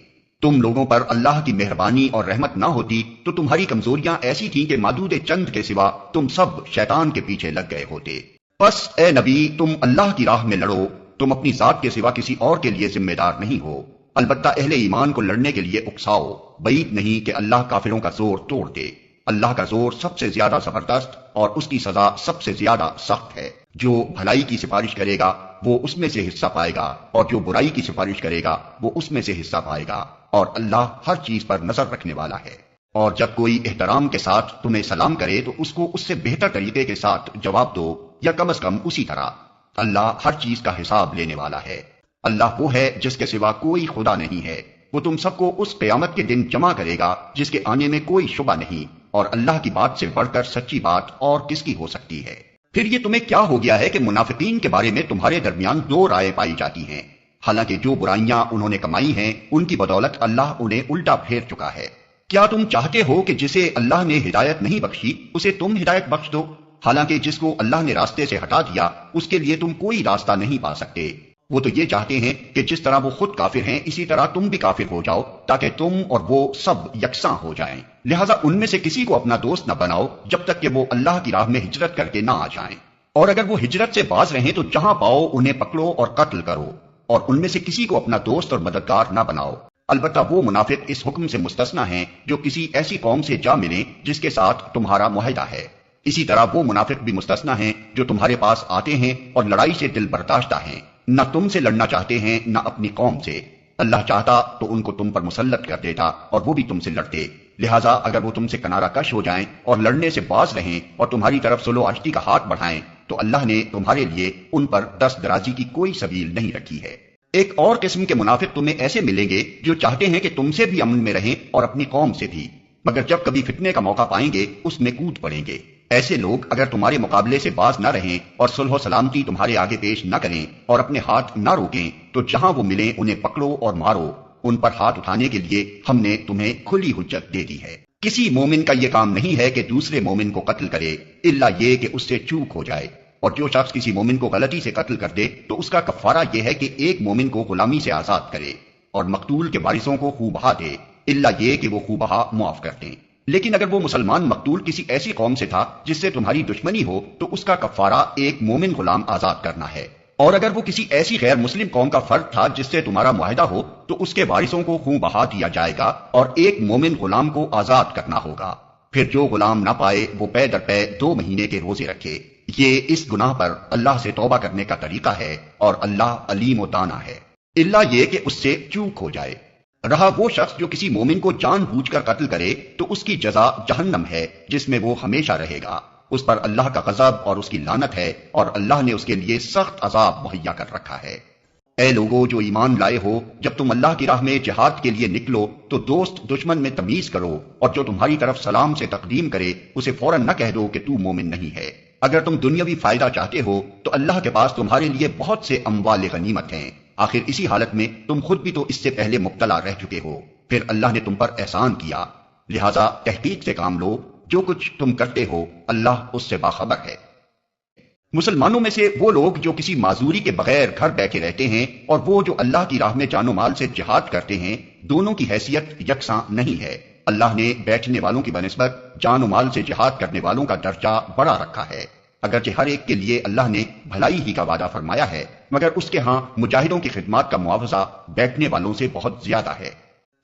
تم لوگوں پر اللہ کی مہربانی اور رحمت نہ ہوتی تو تمہاری کمزوریاں ایسی تھیں کہ معدود چند کے سوا تم سب شیطان کے پیچھے لگ گئے ہوتے۔ بس اے نبی تم اللہ کی راہ میں لڑو، تم اپنی ذات کے سوا کسی اور کے لیے ذمہ دار نہیں ہو۔ البتہ اہل ایمان کو لڑنے کے لیے اکساؤ، بعید نہیں کہ اللہ کافروں کا زور توڑ دے۔ اللہ کا زور سب سے زیادہ زبردست اور اس کی سزا سب سے زیادہ سخت ہے۔ جو بھلائی کی سفارش کرے گا وہ اس میں سے حصہ پائے گا، اور جو برائی کی سفارش کرے گا وہ اس میں سے حصہ پائے گا، اور اللہ ہر چیز پر نظر رکھنے والا ہے۔ اور جب کوئی احترام کے ساتھ تمہیں سلام کرے تو اس کو اس سے بہتر طریقے کے ساتھ جواب دو، یا کم از کم اسی طرح۔ اللہ ہر چیز کا حساب لینے والا ہے۔ اللہ وہ ہے جس کے سوا کوئی خدا نہیں ہے، وہ تم سب کو اس قیامت کے دن جمع کرے گا جس کے آنے میں کوئی شبہ نہیں، اور اللہ کی بات سے بڑھ کر سچی بات اور کس کی ہو سکتی ہے۔ پھر یہ تمہیں کیا ہو گیا ہے کہ منافقین کے بارے میں تمہارے درمیان دو رائے پائی جاتی ہیں، حالانکہ جو برائیاں انہوں نے کمائی ہیں ان کی بدولت اللہ انہیں الٹا پھیر چکا ہے۔ کیا تم چاہتے ہو کہ جسے اللہ نے ہدایت نہیں بخشی اسے تم ہدایت بخش دو، حالانکہ جس کو اللہ نے راستے سے ہٹا دیا اس کے لیے تم کوئی راستہ نہیں پا سکتے؟ وہ تو یہ چاہتے ہیں کہ جس طرح وہ خود کافر ہیں اسی طرح تم بھی کافر ہو جاؤ تاکہ تم اور وہ سب یکساں ہو جائیں۔ لہٰذا ان میں سے کسی کو اپنا دوست نہ بناؤ جب تک کہ وہ اللہ کی راہ میں ہجرت کر کے نہ آ جائیں، اور اگر وہ ہجرت سے باز رہیں تو جہاں پاؤ انہیں پکڑو اور قتل کرو، اور ان میں سے کسی کو اپنا دوست اور مددگار نہ بناؤ۔ البتہ وہ منافق اس حکم سے مستثنی ہیں جو کسی ایسی قوم سے جا ملیں جس کے ساتھ تمہارا معاہدہ ہے۔ اسی طرح وہ منافق بھی مستثنی ہیں جو تمہارے پاس آتے ہیں اور لڑائی سے دل برداشتہ ہیں، نہ تم سے لڑنا چاہتے ہیں نہ اپنی قوم سے۔ اللہ چاہتا تو ان کو تم پر مسلط کر دیتا اور وہ بھی تم سے لڑتے۔ لہٰذا اگر وہ تم سے کنارہ کش ہو جائیں اور لڑنے سے باز رہیں اور تمہاری طرف صلح و عشتی کا ہاتھ بڑھائیں تو اللہ نے تمہارے لیے ان پر دست درازی کی کوئی سبیل نہیں رکھی ہے۔ ایک اور قسم کے منافق تمہیں ایسے ملیں گے جو چاہتے ہیں کہ تم سے بھی امن میں رہیں اور اپنی قوم سے بھی، مگر جب کبھی فتنے کا موقع پائیں گے اس میں کود پڑیں گے۔ ایسے لوگ اگر تمہارے مقابلے سے باز نہ رہیں اور صلح و سلامتی تمہارے آگے پیش نہ کریں اور اپنے ہاتھ نہ روکیں تو جہاں وہ ملیں انہیں پکڑو اور مارو۔ ان پر ہاتھ اٹھانے کے لیے ہم نے تمہیں کھلی حجت دے دی ہے۔ کسی مومن کا یہ کام نہیں ہے کہ دوسرے مومن کو قتل کرے الا یہ کہ اس سے چوک ہو جائے، اور جو شخص کسی مومن کو غلطی سے قتل کر دے تو اس کا کفارہ یہ ہے کہ ایک مومن کو غلامی سے آزاد کرے اور مقتول کے وارثوں کو خوں بہا دے، الا یہ کہ وہ خوں بہا معاف کر دیں۔ لیکن اگر وہ مسلمان مقتول کسی ایسی قوم سے تھا جس سے تمہاری دشمنی ہو تو اس کا کفارہ ایک مومن غلام آزاد کرنا ہے، اور اگر وہ کسی ایسی غیر مسلم قوم کا فرد تھا جس سے تمہارا معاہدہ ہو تو اس کے وارثوں کو خوں بہا دیا جائے گا اور ایک مومن غلام کو آزاد کرنا ہوگا۔ پھر جو غلام نہ پائے وہ پے در پے 2 مہینے کے روزے رکھے۔ یہ اس گناہ پر اللہ سے توبہ کرنے کا طریقہ ہے اور اللہ علیم و دانا ہے، الا یہ کہ اس سے چوک ہو جائے۔ رہا وہ شخص جو کسی مومن کو جان بوجھ کر قتل کرے تو اس کی جزا جہنم ہے جس میں وہ ہمیشہ رہے گا، اس پر اللہ کا غضب اور اس کی لعنت ہے، اور اللہ نے اس کے لیے سخت عذاب مہیا کر رکھا ہے۔ اے لوگو جو ایمان لائے ہو، جب تم اللہ کی راہ میں جہاد کے لیے نکلو تو دوست دشمن میں تمیز کرو، اور جو تمہاری طرف سلام سے تقدیم کرے اسے فوراً نہ کہہ دو کہ تو مومن نہیں ہے۔ اگر تم دنیاوی فائدہ چاہتے ہو تو اللہ کے پاس تمہارے لیے بہت سے اموال غنیمت ہیں، آخر اسی حالت میں تم خود بھی تو اس سے پہلے مبتلا رہ چکے ہو، پھر اللہ نے تم پر احسان کیا، لہذا تحقیق سے کام لو، جو کچھ تم کرتے ہو اللہ اس سے باخبر ہے۔ مسلمانوں میں سے وہ لوگ جو کسی معذوری کے بغیر گھر بیٹھے رہتے ہیں اور وہ جو اللہ کی راہ میں جان و مال سے جہاد کرتے ہیں، دونوں کی حیثیت یکساں نہیں ہے۔ اللہ نے بیٹھنے والوں کی بنسبت جان و مال سے جہاد کرنے والوں کا درجہ بڑا رکھا ہے، اگرچہ ہر ایک کے لیے اللہ نے بھلائی ہی کا وعدہ فرمایا ہے، مگر اس کے ہاں مجاہدوں کی خدمات کا معاوضہ بیٹھنے والوں سے بہت زیادہ ہے۔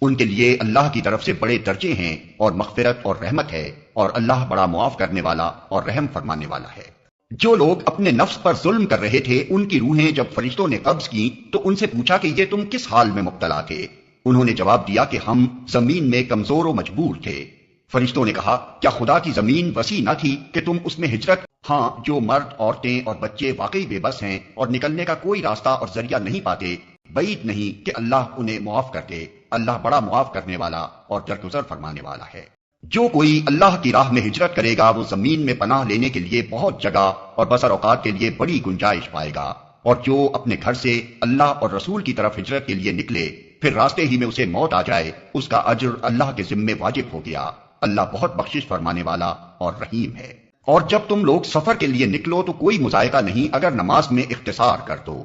ان کے لیے اللہ کی طرف سے بڑے درجے ہیں اور مغفرت اور رحمت ہے، اور اللہ بڑا معاف کرنے والا اور رحم فرمانے والا ہے۔ جو لوگ اپنے نفس پر ظلم کر رہے تھے ان کی روحیں جب فرشتوں نے قبض کی تو ان سے پوچھا کہ یہ تم کس حال میں مبتلا تھے؟ انہوں نے جواب دیا کہ ہم زمین میں کمزور و مجبور تھے۔ فرشتوں نے کہا کیا خدا کی زمین وسیع نہ تھی کہ تم اس میں ہجرت؟ ہاں، جو مرد، عورتیں اور بچے واقعی بے بس ہیں اور نکلنے کا کوئی راستہ اور ذریعہ نہیں پاتے، بعید نہیں کہ اللہ انہیں معاف کر دے، اللہ بڑا معاف کرنے والا اور درگزر فرمانے والا ہے۔ جو کوئی اللہ کی راہ میں ہجرت کرے گا وہ زمین میں پناہ لینے کے لیے بہت جگہ اور بسر اوقات کے لیے بڑی گنجائش پائے گا، اور جو اپنے گھر سے اللہ اور رسول کی طرف ہجرت کے لیے نکلے پھر راستے ہی میں اسے موت آ جائے اس کا اجر اللہ کے ذمے واجب ہو گیا، اللہ بہت بخشش فرمانے والا اور رحیم ہے۔ اور جب تم لوگ سفر کے لیے نکلو تو کوئی مذائقہ نہیں اگر نماز میں اختصار کر دو،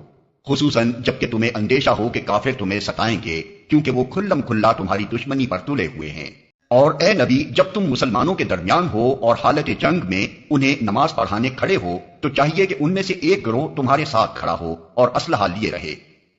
خصوصاً جب کہ تمہیں اندیشہ ہو کہ کافر تمہیں ستائیں گے، کیونکہ وہ کھلم کھلا تمہاری دشمنی پر تلے ہوئے ہیں۔ اور اے نبی جب تم مسلمانوں کے درمیان ہو اور حالت جنگ میں انہیں نماز پڑھانے کھڑے ہو تو چاہیے کہ ان میں سے ایک گروہ تمہارے ساتھ کھڑا ہو اور اسلحہ لیے رہے،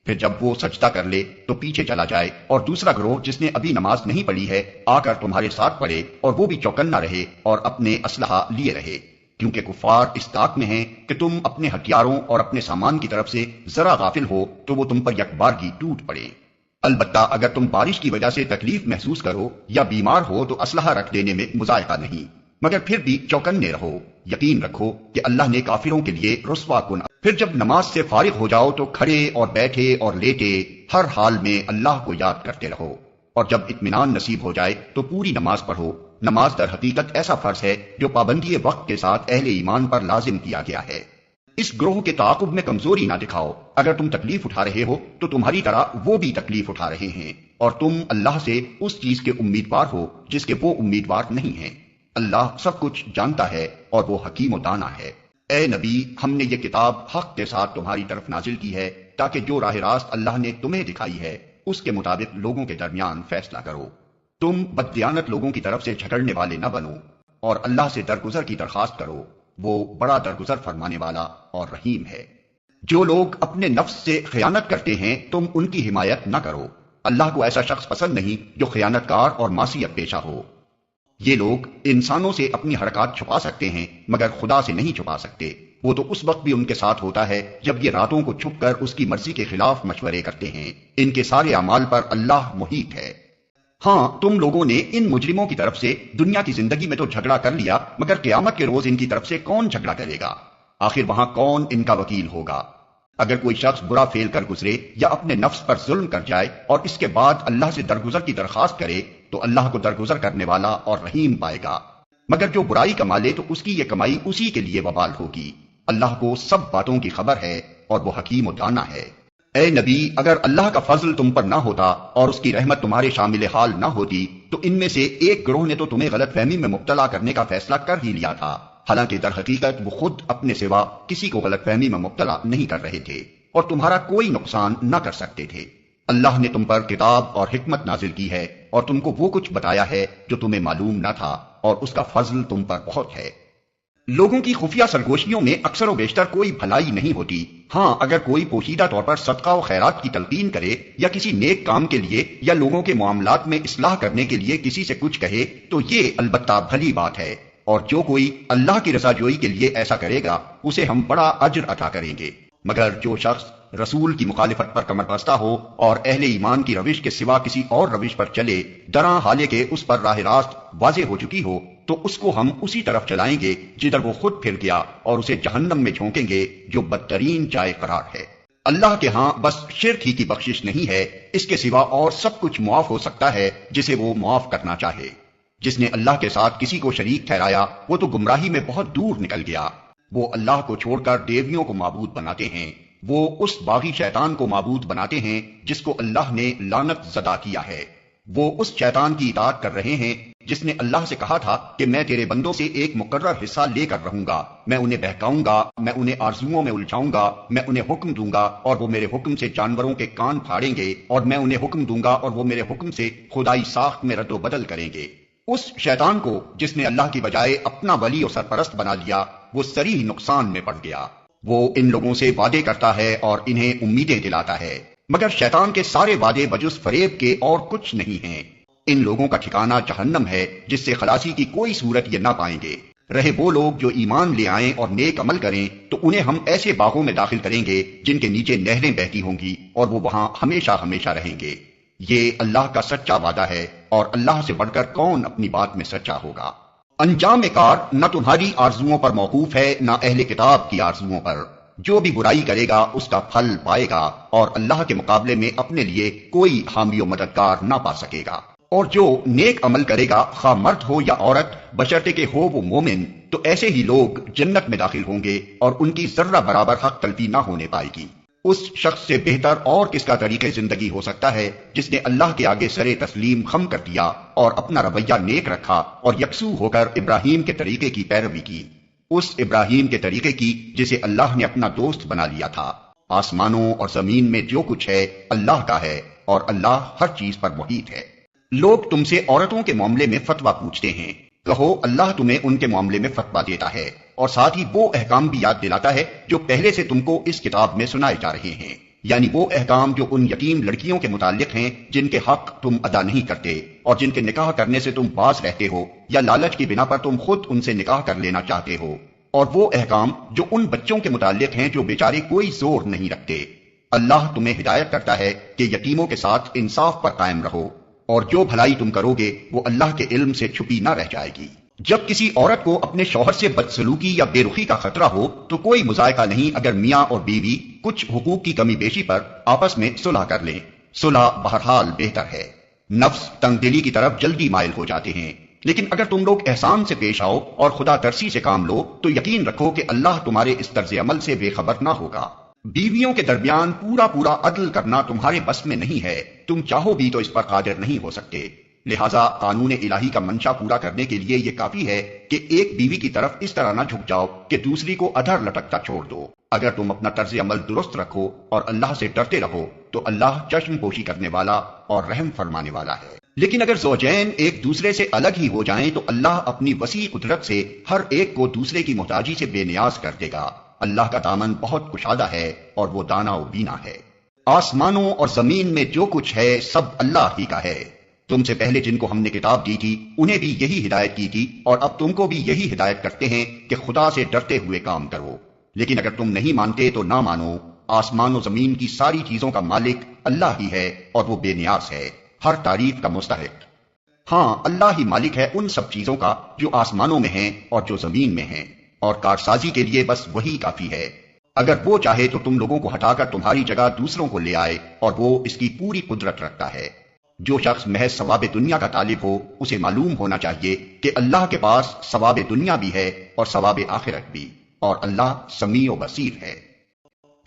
پھر جب وہ سجدہ کر لے تو پیچھے چلا جائے، اور دوسرا گروہ جس نے ابھی نماز نہیں پڑھی ہے آ کر تمہارے ساتھ پڑھے اور وہ بھی چوکنا رہے اور اپنے اسلحہ لیے رہے، کیونکہ کفار اس طاق میں ہیں کہ تم اپنے ہتھیاروں اور اپنے سامان کی طرف سے ذرا غافل ہو تو وہ تم پر یکبارگی ٹوٹ پڑے۔ البتہ اگر تم بارش کی وجہ سے تکلیف محسوس کرو یا بیمار ہو تو اسلحہ رکھ دینے میں مذائقہ نہیں، مگر پھر بھی چوکنے رہو، یقین رکھو کہ اللہ نے کافروں کے لیے رسوا کن۔ پھر جب نماز سے فارغ ہو جاؤ تو کھڑے اور بیٹھے اور لیٹے ہر حال میں اللہ کو یاد کرتے رہو، اور جب اطمینان نصیب ہو جائے تو پوری نماز پڑھو۔ نماز در حقیقت ایسا فرض ہے جو پابندی وقت کے ساتھ اہل ایمان پر لازم کیا گیا ہے۔ اس گروہ کے تعاقب میں کمزوری نہ دکھاؤ، اگر تم تکلیف اٹھا رہے ہو تو تمہاری طرح وہ بھی تکلیف اٹھا رہے ہیں، اور تم اللہ سے اس چیز کے امیدوار ہو جس کے وہ امیدوار نہیں ہیں۔ اللہ سب کچھ جانتا ہے اور وہ حکیم و دانا ہے۔ اے نبی ہم نے یہ کتاب حق کے ساتھ تمہاری طرف نازل کی ہے تاکہ جو راہ راست اللہ نے تمہیں دکھائی ہے اس کے مطابق لوگوں کے درمیان فیصلہ کرو۔ تم بددیانت لوگوں کی طرف سے جھگڑنے والے نہ بنو، اور اللہ سے درگزر کی درخواست کرو، وہ بڑا درگزر فرمانے والا اور رحیم ہے۔ جو لوگ اپنے نفس سے خیانت کرتے ہیں تم ان کی حمایت نہ کرو، اللہ کو ایسا شخص پسند نہیں جو خیانت کار اور معصیت پیشہ ہو۔ یہ لوگ انسانوں سے اپنی حرکات چھپا سکتے ہیں مگر خدا سے نہیں چھپا سکتے، وہ تو اس وقت بھی ان کے ساتھ ہوتا ہے جب یہ راتوں کو چھپ کر اس کی مرضی کے خلاف مشورے کرتے ہیں، ان کے سارے اعمال پر اللہ محیط ہے۔ ہاں تم لوگوں نے ان مجرموں کی طرف سے دنیا کی زندگی میں تو جھگڑا کر لیا، مگر قیامت کے روز ان کی طرف سے کون جھگڑا کرے گا؟ آخر وہاں کون ان کا وکیل ہوگا؟ اگر کوئی شخص برا فعل کر گزرے یا اپنے نفس پر ظلم کر جائے اور اس کے بعد اللہ سے درگزر کی درخواست کرے تو اللہ کو درگزر کرنے والا اور رحیم پائے گا، مگر جو برائی کما لے تو اس کی یہ کمائی اسی کے لیے وبال ہوگی۔ اللہ کو سب باتوں کی خبر ہے اور وہ حکیم و دانا ہے۔ اے نبی، اگر اللہ کا فضل تم پر نہ ہوتا اور اس کی رحمت تمہارے شامل حال نہ ہوتی تو ان میں سے ایک گروہ نے تو تمہیں غلط فہمی میں مبتلا کرنے کا فیصلہ کر ہی لیا تھا، حالانکہ در حقیقت وہ خود اپنے سوا کسی کو غلط فہمی میں مبتلا نہیں کر رہے تھے اور تمہارا کوئی نقصان نہ کر سکتے تھے۔ اللہ نے تم پر کتاب اور حکمت نازل کی ہے اور تم کو وہ کچھ بتایا ہے جو تمہیں معلوم نہ تھا، اور اس کا فضل تم پر بہت ہے۔ لوگوں کی خفیہ سرگوشیوں میں اکثر و بیشتر کوئی بھلائی نہیں ہوتی، ہاں اگر کوئی پوشیدہ طور پر صدقہ و خیرات کی تلقین کرے یا کسی نیک کام کے لیے یا لوگوں کے معاملات میں اصلاح کرنے کے لیے کسی سے کچھ کہے تو یہ البتہ بھلی بات ہے، اور جو کوئی اللہ کی رضا جوئی کے لیے ایسا کرے گا اسے ہم بڑا اجر عطا کریں گے۔ مگر جو شخص رسول کی مخالفت پر کمر بستہ ہو اور اہل ایمان کی روش کے سوا کسی اور روش پر چلے، درا حالے کہ اس پر راہ راست واضح ہو چکی ہو، تو اس کو ہم اسی طرف چلائیں گے جدھر وہ خود پھر گیا، اور اسے جہنم میں جھونکیں گے جو بدترین جائے قرار ہے۔ اللہ کے ہاں بس شرک ہی کی بخشش نہیں ہے، اس کے سوا اور سب کچھ معاف ہو سکتا ہے جسے وہ معاف کرنا چاہے۔ جس نے اللہ کے ساتھ کسی کو شریک ٹھہرایا وہ تو گمراہی میں بہت دور نکل گیا۔ وہ اللہ کو چھوڑ کر دیویوں کو معبود بناتے ہیں، وہ اس باغی شیطان کو معبود بناتے ہیں جس کو اللہ نے لعنت زدہ کیا ہے۔ وہ اس شیطان کی اطاعت کر رہے ہیں جس نے اللہ سے کہا تھا کہ میں تیرے بندوں سے ایک مقرر حصہ لے کر رہوں گا، میں انہیں بہکاؤں گا، میں انہیں آرزوؤں میں الجھاؤں گا، میں انہیں حکم دوں گا اور وہ میرے حکم سے جانوروں کے کان پھاڑیں گے، اور میں انہیں حکم دوں گا اور وہ میرے حکم سے خدائی ساخت میں رد و بدل کریں گے۔ اس شیطان کو جس نے اللہ کی بجائے اپنا ولی اور سرپرست بنا لیا، وہ صریح نقصان میں پڑ گیا۔ وہ ان لوگوں سے وعدے کرتا ہے اور انہیں امیدیں دلاتا ہے، مگر شیطان کے سارے وعدے بجز فریب کے اور کچھ نہیں ہیں۔ ان لوگوں کا ٹھکانہ جہنم ہے جس سے خلاصی کی کوئی صورت یہ نہ پائیں گے۔ رہے وہ لوگ جو ایمان لے آئیں اور نیک عمل کریں تو انہیں ہم ایسے باغوں میں داخل کریں گے جن کے نیچے نہریں بہتی ہوں گی، اور وہ وہاں ہمیشہ ہمیشہ رہیں گے۔ یہ اللہ کا سچا وعدہ ہے، اور اللہ سے بڑھ کر کون اپنی بات میں سچا ہوگا۔ انجام کار نہ تمہاری آرزوؤں پر موقوف ہے نہ اہل کتاب کی آرزوؤں پر۔ جو بھی برائی کرے گا اس کا پھل پائے گا، اور اللہ کے مقابلے میں اپنے لیے کوئی حامی و مددگار نہ پا سکے گا۔ اور جو نیک عمل کرے گا، خواہ مرد ہو یا عورت، بشرطے کہ ہو وہ مومن، تو ایسے ہی لوگ جنت میں داخل ہوں گے اور ان کی ذرہ برابر حق تلفی نہ ہونے پائے گی۔ اس شخص سے بہتر اور کس کا طریقہ زندگی ہو سکتا ہے جس نے اللہ کے آگے سر تسلیم خم کر دیا اور اپنا رویہ نیک رکھا اور یکسو ہو کر ابراہیم کے طریقے کی پیروی کی، اس ابراہیم کے طریقے کی جسے اللہ نے اپنا دوست بنا لیا تھا۔ آسمانوں اور زمین میں جو کچھ ہے اللہ کا ہے، اور اللہ ہر چیز پر محیط ہے۔ لوگ تم سے عورتوں کے معاملے میں فتویٰ پوچھتے ہیں، کہو اللہ تمہیں ان کے معاملے میں فتویٰ دیتا ہے، اور ساتھ ہی وہ احکام بھی یاد دلاتا ہے جو پہلے سے تم کو اس کتاب میں سنائے جا رہے ہیں، یعنی وہ احکام جو ان یتیم لڑکیوں کے متعلق ہیں جن کے حق تم ادا نہیں کرتے اور جن کے نکاح کرنے سے تم باز رہتے ہو، یا لالچ کی بنا پر تم خود ان سے نکاح کر لینا چاہتے ہو، اور وہ احکام جو ان بچوں کے متعلق ہیں جو بیچارے کوئی زور نہیں رکھتے۔ اللہ تمہیں ہدایت کرتا ہے کہ یتیموں کے ساتھ انصاف پر قائم رہو، اور جو بھلائی تم کرو گے وہ اللہ کے علم سے چھپی نہ رہ جائے گی۔ جب کسی عورت کو اپنے شوہر سے بدسلوکی یا بے رخی کا خطرہ ہو تو کوئی مذائقہ نہیں اگر میاں اور بیوی کچھ حقوق کی کمی بیشی پر آپس میں صلح کر لیں۔ صلح بہرحال بہتر ہے۔ نفس تنگ دلی کی طرف جلدی مائل ہو جاتے ہیں، لیکن اگر تم لوگ احسان سے پیش آؤ اور خدا ترسی سے کام لو تو یقین رکھو کہ اللہ تمہارے اس طرز عمل سے بے خبر نہ ہوگا۔ بیویوں کے درمیان پورا عدل کرنا تمہارے بس میں نہیں ہے، تم چاہو بھی تو اس پر قادر نہیں ہو سکتے۔ لہذا قانون الہی کا منشا پورا کرنے کے لیے یہ کافی ہے کہ ایک بیوی کی طرف اس طرح نہ جھک جاؤ کہ دوسری کو ادھر لٹکتا چھوڑ دو۔ اگر تم اپنا طرز عمل درست رکھو اور اللہ سے ڈرتے رہو تو اللہ چشم پوشی کرنے والا اور رحم فرمانے والا ہے۔ لیکن اگر زوجین ایک دوسرے سے الگ ہی ہو جائیں تو اللہ اپنی وسیع قدرت سے ہر ایک کو دوسرے کی محتاجی سے بے نیاز کر دے گا۔ اللہ کا دامن بہت کشادہ ہے اور وہ دانا و بینا ہے۔ آسمانوں اور زمین میں جو کچھ ہے سب اللہ ہی کا ہے۔ تم سے پہلے جن کو ہم نے کتاب دی تھی انہیں بھی یہی ہدایت کی تھی، اور اب تم کو بھی یہی ہدایت کرتے ہیں کہ خدا سے ڈرتے ہوئے کام کرو۔ لیکن اگر تم نہیں مانتے تو نہ مانو۔ آسمان و زمین کی ساری چیزوں کا مالک اللہ ہی ہے اور وہ بے نیاز ہے، ہر تعریف کا مستحق۔ ہاں، اللہ ہی مالک ہے ان سب چیزوں کا جو آسمانوں میں ہیں اور جو زمین میں ہیں، اور کارسازی کے لیے بس وہی کافی ہے۔ اگر وہ چاہے تو تم لوگوں کو ہٹا کر تمہاری جگہ دوسروں کو لے آئے، اور وہ اس کی پوری قدرت رکھتا ہے۔ جو شخص محض ثواب دنیا کا طالب ہو، اسے معلوم ہونا چاہیے کہ اللہ کے پاس ثواب دنیا بھی ہے اور ثواب آخرت بھی، اور اللہ سمیع و بصیر ہے۔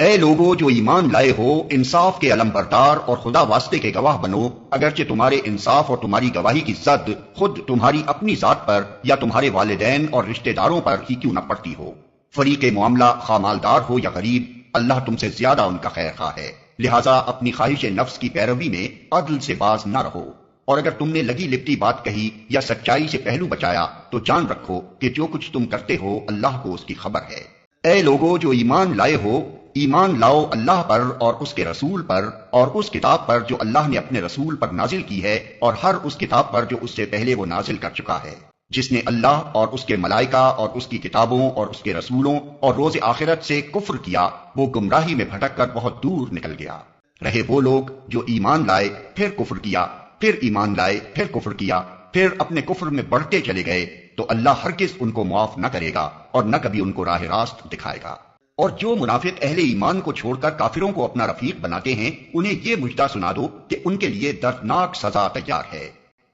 اے لوگو جو ایمان لائے ہو، انصاف کے علمبردار اور خدا واسطے کے گواہ بنو، اگرچہ تمہارے انصاف اور تمہاری گواہی کی زد خود تمہاری اپنی ذات پر یا تمہارے والدین اور رشتہ داروں پر ہی کیوں نہ پڑتی ہو۔ فریق معاملہ خواہ مالدار ہو یا غریب، اللہ تم سے زیادہ ان کا خیر خواہ ہے، لہٰذا اپنی خواہش نفس کی پیروی میں عدل سے باز نہ رہو، اور اگر تم نے لگی لپٹی بات کہی یا سچائی سے پہلو بچایا تو جان رکھو کہ جو کچھ تم کرتے ہو اللہ کو اس کی خبر ہے۔ اے لوگو جو ایمان لائے ہو، ایمان لاؤ اللہ پر اور اس کے رسول پر اور اس کتاب پر جو اللہ نے اپنے رسول پر نازل کی ہے، اور ہر اس کتاب پر جو اس سے پہلے وہ نازل کر چکا ہے۔ جس نے اللہ اور اس کے ملائکہ اور اس کی کتابوں اور اس کے رسولوں اور روز آخرت سے کفر کیا، وہ گمراہی میں بھٹک کر بہت دور نکل گیا۔ رہے وہ لوگ جو ایمان لائے پھر کفر کیا، پھر ایمان لائے پھر کفر کیا، پھر اپنے کفر میں بڑھتے چلے گئے، تو اللہ ہرگز ان کو معاف نہ کرے گا اور نہ کبھی ان کو راہ راست دکھائے گا۔ اور جو منافق اہل ایمان کو چھوڑ کر کافروں کو اپنا رفیق بناتے ہیں، انہیں یہ مژدہ سنا دو کہ ان کے لیے دردناک سزا تیار ہے۔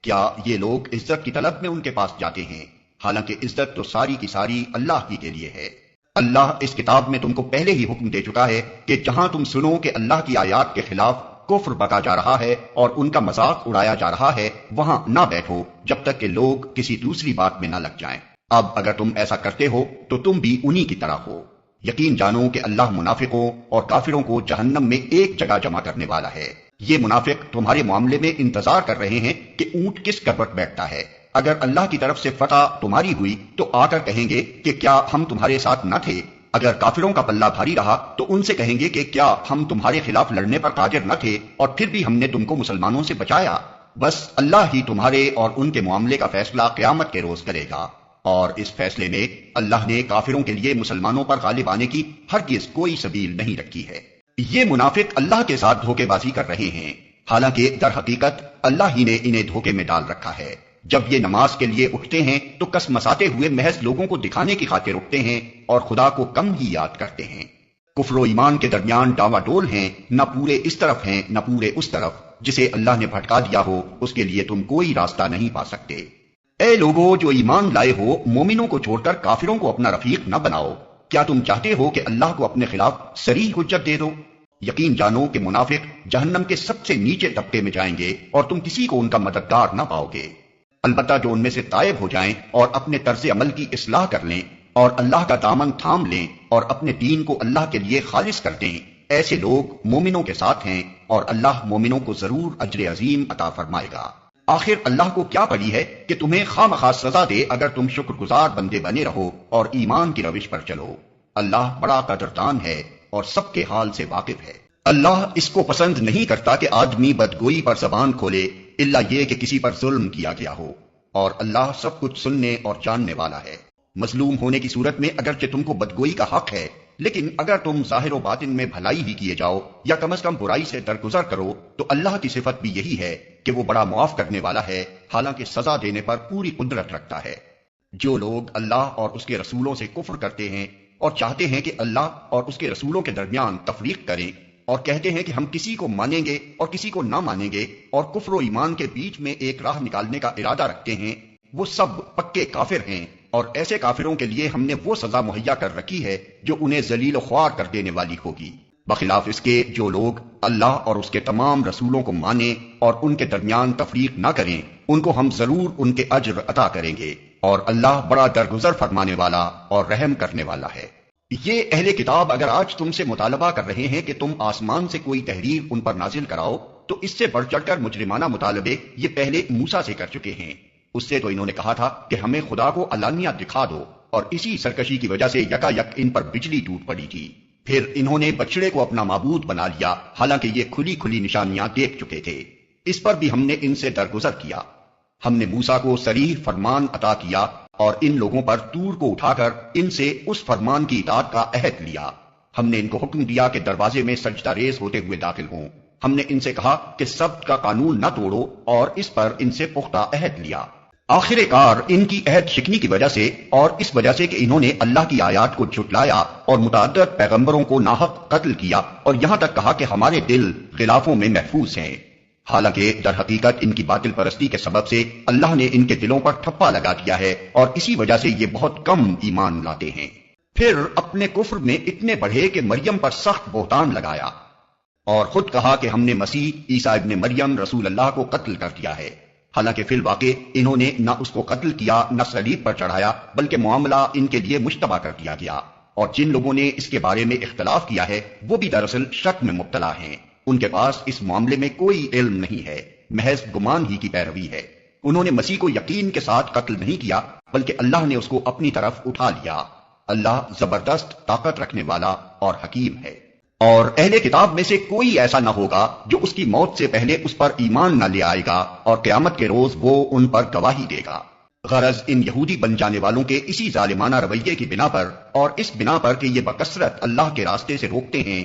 کیا یہ لوگ عزت کی طلب میں ان کے پاس جاتے ہیں؟ حالانکہ عزت تو ساری کی ساری اللہ ہی کے لیے ہے۔ اللہ اس کتاب میں تم کو پہلے ہی حکم دے چکا ہے کہ جہاں تم سنو کہ اللہ کی آیات کے خلاف کفر بکا جا رہا ہے اور ان کا مذاق اڑایا جا رہا ہے، وہاں نہ بیٹھو جب تک کہ لوگ کسی دوسری بات میں نہ لگ جائیں۔ اب اگر تم ایسا کرتے ہو تو تم بھی انہی کی طرح ہو۔ یقین جانو کہ اللہ منافقوں اور کافروں کو جہنم میں ایک جگہ جمع کرنے والا ہے۔ یہ منافق تمہارے معاملے میں انتظار کر رہے ہیں کہ اونٹ کس کروٹ بیٹھتا ہے۔ اگر اللہ کی طرف سے فتح تمہاری ہوئی تو آ کر کہیں گے کہ کیا ہم تمہارے ساتھ نہ تھے؟ اگر کافروں کا پلہ بھاری رہا تو ان سے کہیں گے کہ کیا ہم تمہارے خلاف لڑنے پر قادر نہ تھے اور پھر بھی ہم نے تم کو مسلمانوں سے بچایا؟ بس اللہ ہی تمہارے اور ان کے معاملے کا فیصلہ قیامت کے روز کرے گا، اور اس فیصلے میں اللہ نے کافروں کے لیے مسلمانوں پر غالب آنے کی ہرگز کوئی سبیل نہیں رکھی ہے۔ یہ منافق اللہ کے ساتھ دھوکے بازی کر رہے ہیں، حالانکہ در حقیقت اللہ ہی نے انہیں دھوکے میں ڈال رکھا ہے۔ جب یہ نماز کے لیے اٹھتے ہیں تو کس مساتے ہوئے محض لوگوں کو دکھانے کی خاطر اٹھتے ہیں اور خدا کو کم ہی یاد کرتے ہیں۔ کفر و ایمان کے درمیان ڈاوا ڈول ہیں، نہ پورے اس طرف ہیں نہ پورے اس طرف۔ جسے اللہ نے بھٹکا دیا ہو اس کے لیے تم کوئی راستہ نہیں پا سکتے۔ اے لوگو جو ایمان لائے ہو، مومنوں کو چھوڑ کر کافروں کو اپنا رفیق نہ بناؤ۔ کیا تم چاہتے ہو کہ اللہ کو اپنے خلاف صریح حجت دے دو؟ یقین جانو کہ منافق جہنم کے سب سے نیچے طبقے میں جائیں گے اور تم کسی کو ان کا مددگار نہ پاؤ گے۔ البتہ جو ان میں سے تائب ہو جائیں اور اپنے طرز عمل کی اصلاح کر لیں اور اللہ کا دامن تھام لیں اور اپنے دین کو اللہ کے لیے خالص کر دیں، ایسے لوگ مومنوں کے ساتھ ہیں اور اللہ مومنوں کو ضرور اجر عظیم عطا فرمائے گا۔ آخر اللہ کو کیا پڑی ہے کہ تمہیں خواہ مخواہ سزا دے اگر تم شکر گزار بندے بنے رہو اور ایمان کی روش پر چلو۔ اللہ بڑا قدردان ہے اور سب کے حال سے واقف ہے۔ اللہ اس کو پسند نہیں کرتا کہ آدمی بدگوئی پر زبان کھولے الا یہ کہ کسی پر ظلم کیا گیا ہو، اور اللہ سب کچھ سننے اور جاننے والا ہے۔ مظلوم ہونے کی صورت میں اگرچہ تم کو بدگوئی کا حق ہے، لیکن اگر تم ظاہر و باطن میں بھلائی ہی کیے جاؤ یا کم از کم برائی سے درگزر کرو تو اللہ کی صفت بھی یہی ہے کہ وہ بڑا معاف کرنے والا ہے، حالانکہ سزا دینے پر پوری قدرت رکھتا ہے۔ جو لوگ اللہ اور اس کے رسولوں سے کفر کرتے ہیں اور چاہتے ہیں کہ اللہ اور اس کے رسولوں کے درمیان تفریق کریں اور کہتے ہیں کہ ہم کسی کو مانیں گے اور کسی کو نہ مانیں گے اور کفر و ایمان کے بیچ میں ایک راہ نکالنے کا ارادہ رکھتے ہیں، وہ سب پکے کافر ہیں، اور ایسے کافروں کے لیے ہم نے وہ سزا مہیا کر رکھی ہے جو انہیں ذلیل و خوار کر دینے والی ہوگی۔ بخلاف اس کے جو لوگ اللہ اور اس کے تمام رسولوں کو مانیں اور ان کے درمیان تفریق نہ کریں، ان کو ہم ضرور ان کے اجر عطا کریں گے، اور اللہ بڑا درگزر فرمانے والا اور رحم کرنے والا ہے۔ یہ اہل کتاب اگر آج تم سے مطالبہ کر رہے ہیں کہ تم آسمان سے کوئی تحریر ان پر نازل کراؤ، تو اس سے بڑھ چڑھ کر مجرمانہ مطالبے یہ پہلے موسیٰ سے کر چکے ہیں۔ اس سے تو انہوں نے کہا تھا کہ ہمیں خدا کو علانیہ دکھا دو، اور اسی سرکشی کی وجہ سے یکا یک ان پر بجلی ٹوٹ پڑی تھی۔ پھر انہوں نے بچڑے کو اپنا معبود بنا لیا، حالانکہ یہ کھلی کھلی نشانیاں دیکھ چکے تھے۔ اس پر بھی ہم نے ان سے درگزر کیا۔ ہم نے موسیٰ کو صریح فرمان عطا کیا اور ان لوگوں پر طور کو اٹھا کر ان سے اس فرمان کی اطاعت کا عہد لیا۔ ہم نے ان کو حکم دیا کہ دروازے میں سجدہ ریز ہوتے ہوئے داخل ہوں۔ ہم نے ان سے کہا کہ سبت کا قانون نہ توڑو اور اس پر ان سے پختہ عہد لیا۔ آخر کار ان کی عہد شکنی کی وجہ سے اور اس وجہ سے کہ انہوں نے اللہ کی آیات کو جھٹلایا اور متعدد پیغمبروں کو ناحق قتل کیا اور یہاں تک کہا کہ ہمارے دل غلافوں میں محفوظ ہیں، حالانکہ در حقیقت ان کی باطل پرستی کے سبب سے اللہ نے ان کے دلوں پر ٹھپا لگا دیا ہے اور اسی وجہ سے یہ بہت کم ایمان لاتے ہیں۔ پھر اپنے کفر میں اتنے بڑھے کہ مریم پر سخت بہتان لگایا اور خود کہا کہ ہم نے مسیح عیسیٰ ابن مریم رسول اللہ کو قتل کر دیا ہے، حالانکہ فی الواقع انہوں نے نہ اس کو قتل کیا نہ صلیب پر چڑھایا، بلکہ معاملہ ان کے لیے مشتبہ کر دیا گیا، اور جن لوگوں نے اس کے بارے میں اختلاف کیا ہے وہ بھی دراصل شک میں مبتلا ہیں، ان کے پاس اس معاملے میں کوئی علم نہیں ہے، محض گمان ہی کی پیروی ہے۔ انہوں نے مسیح کو یقین کے ساتھ قتل نہیں کیا بلکہ اللہ نے اس کو اپنی طرف اٹھا لیا۔ اللہ زبردست طاقت رکھنے والا اور حکیم ہے۔ اور اہل کتاب میں سے کوئی ایسا نہ ہوگا جو اس کی موت سے پہلے اس پر ایمان نہ لے آئے گا، اور قیامت کے روز وہ ان پر گواہی دے گا۔ غرض ان یہودی بن جانے والوں کے اسی ظالمانہ رویے کی بنا پر اور اس بنا پر کہ یہ بکثرت اللہ کے راستے سے روکتے ہیں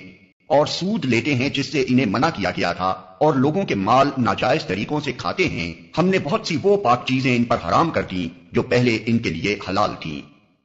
اور سود لیتے ہیں جس سے انہیں منع کیا گیا تھا، اور لوگوں کے مال ناجائز طریقوں سے کھاتے ہیں، ہم نے بہت سی وہ پاک چیزیں ان پر حرام کر دیں جو پہلے ان کے لیے حلال تھیں،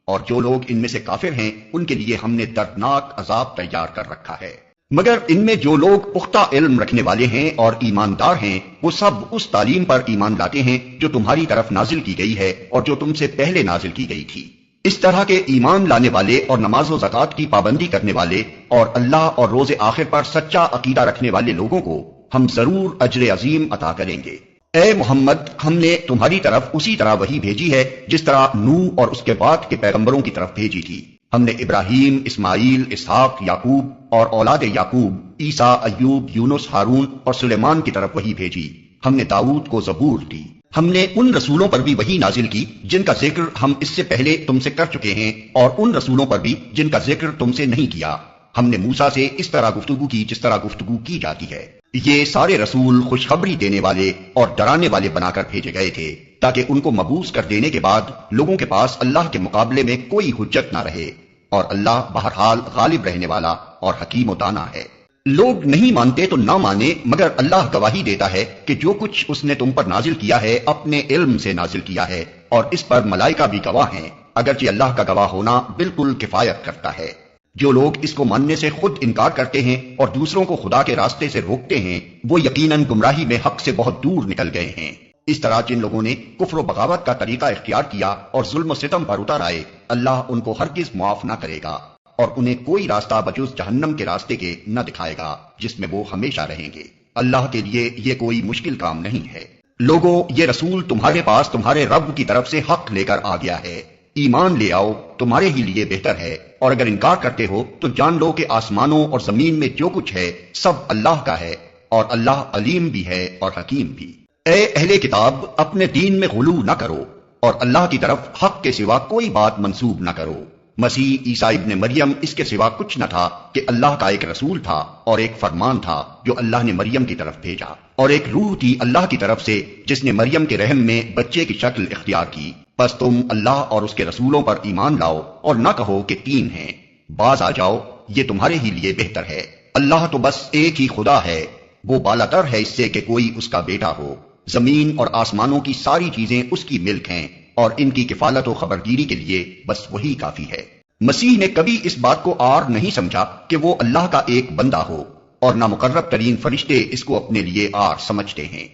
اور جو لوگ ان میں سے کافر ہیں ان کے لیے ہم نے دردناک عذاب تیار کر رکھا ہے۔ مگر ان میں جو لوگ پختہ علم رکھنے والے ہیں اور ایماندار ہیں وہ سب اس تعلیم پر ایمان لاتے ہیں جو تمہاری طرف نازل کی گئی ہے اور جو تم سے پہلے نازل کی گئی تھی۔ اس طرح کے ایمان لانے والے اور نماز و زکوٰۃ کی پابندی کرنے والے اور اللہ اور روز آخر پر سچا عقیدہ رکھنے والے لوگوں کو ہم ضرور اجر عظیم عطا کریں گے۔ اے محمد، ہم نے تمہاری طرف اسی طرح وحی بھیجی ہے جس طرح نوح اور اس کے بعد کے پیغمبروں کی طرف بھیجی تھی۔ ہم نے ابراہیم، اسماعیل، اسحاق، یعقوب اور اولاد یعقوب، عیسیٰ، ایوب، یونس، ہارون اور سلیمان کی طرف وحی بھیجی۔ ہم نے داؤد کو زبور دی۔ ہم نے ان رسولوں پر بھی وحی نازل کی جن کا ذکر ہم اس سے پہلے تم سے کر چکے ہیں، اور ان رسولوں پر بھی جن کا ذکر تم سے نہیں کیا۔ ہم نے موسیٰ سے اس طرح گفتگو کی جس طرح گفتگو کی جاتی ہے۔ یہ سارے رسول خوشخبری دینے والے اور ڈرانے والے بنا کر بھیجے گئے تھے تاکہ ان کو مبعوث کر دینے کے بعد لوگوں کے پاس اللہ کے مقابلے میں کوئی حجت نہ رہے، اور اللہ بہرحال غالب رہنے والا اور حکیم و دانا ہے۔ لوگ نہیں مانتے تو نہ مانے، مگر اللہ گواہی دیتا ہے کہ جو کچھ اس نے تم پر نازل کیا ہے اپنے علم سے نازل کیا ہے، اور اس پر ملائکہ بھی گواہ ہیں، اگرچہ اللہ کا گواہ ہونا بالکل کفایت کرتا ہے۔ جو لوگ اس کو ماننے سے خود انکار کرتے ہیں اور دوسروں کو خدا کے راستے سے روکتے ہیں وہ یقیناً گمراہی میں حق سے بہت دور نکل گئے ہیں۔ اس طرح جن لوگوں نے کفر و بغاوت کا طریقہ اختیار کیا اور ظلم و ستم پر اتر آئے، اللہ ان کو ہرگز معاف نہ کرے گا اور انہیں کوئی راستہ بجز جہنم کے راستے کے نہ دکھائے گا جس میں وہ ہمیشہ رہیں گے۔ اللہ کے لیے یہ کوئی مشکل کام نہیں ہے۔ لوگوں، یہ رسول تمہارے پاس تمہارے رب کی طرف سے حق لے کر آ گیا ہے، ایمان لے آؤ، تمہارے ہی لیے بہتر ہے، اور اگر انکار کرتے ہو تو جان لو کہ آسمانوں اور زمین میں جو کچھ ہے سب اللہ کا ہے، اور اللہ علیم بھی ہے اور حکیم بھی۔ اے اہل کتاب، اپنے دین میں غلو نہ کرو اور اللہ کی طرف حق کے سوا کوئی بات منسوب نہ کرو۔ مسیح عیسیٰ ابن مریم اس کے سوا کچھ نہ تھا کہ اللہ کا ایک رسول تھا اور ایک فرمان تھا جو اللہ نے مریم کی طرف بھیجا، اور ایک روح تھی اللہ کی طرف سے جس نے مریم کے رحم میں بچے کی شکل اختیار کی۔ بس تم اللہ اور اس کے رسولوں پر ایمان لاؤ اور نہ کہو کہ تین ہیں، باز آ جاؤ، یہ تمہارے ہی لیے بہتر ہے۔ اللہ تو بس ایک ہی خدا ہے، وہ بالاتر ہے اس سے کہ کوئی اس کا بیٹا ہو۔ زمین اور آسمانوں کی ساری چیزیں اس کی ملک ہیں، اور ان کی کفالت و خبردیری کے لیے بس وہی کافی ہے۔ مسیح نے کبھی اس بات کو عار نہیں سمجھا کہ وہ اللہ کا ایک بندہ ہو، اور نہ مقرب ترین فرشتے اس کو اپنے لیے عار سمجھتے ہیں۔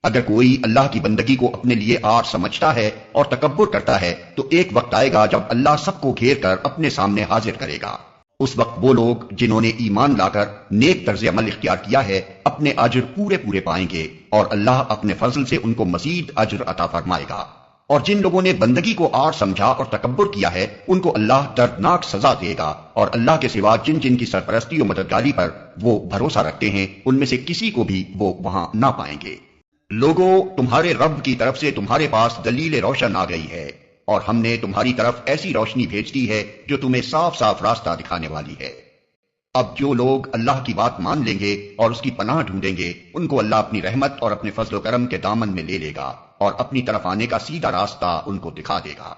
اگر کوئی اللہ کی بندگی کو اپنے لیے عار سمجھتا ہے اور تکبر کرتا ہے تو ایک وقت آئے گا جب اللہ سب کو گھیر کر اپنے سامنے حاضر کرے گا۔ اس وقت وہ لوگ جنہوں نے ایمان لا کر نیک طرز عمل اختیار کیا ہے اپنے اجر پورے پورے پائیں گے، اور اللہ اپنے فضل سے ان کو مزید اجر عطا فرمائے گا۔ اور جن لوگوں نے بندگی کو عار سمجھا اور تکبر کیا ہے ان کو اللہ دردناک سزا دے گا، اور اللہ کے سوا جن جن کی سرپرستی و مددگاری پر وہ بھروسہ رکھتے ہیں ان میں سے کسی کو بھی وہ وہاں نہ پائیں گے۔ لوگوں، تمہارے رب کی طرف سے تمہارے پاس دلیل روشن آ گئی ہے، اور ہم نے تمہاری طرف ایسی روشنی بھیج دی ہے جو تمہیں صاف صاف راستہ دکھانے والی ہے۔ اب جو لوگ اللہ کی بات مان لیں گے اور اس کی پناہ ڈھونڈیں گے ان کو اللہ اپنی رحمت اور اپنے فضل و کرم کے دامن میں لے لے گا اور اپنی طرف آنے کا سیدھا راستہ ان کو دکھا دے گا۔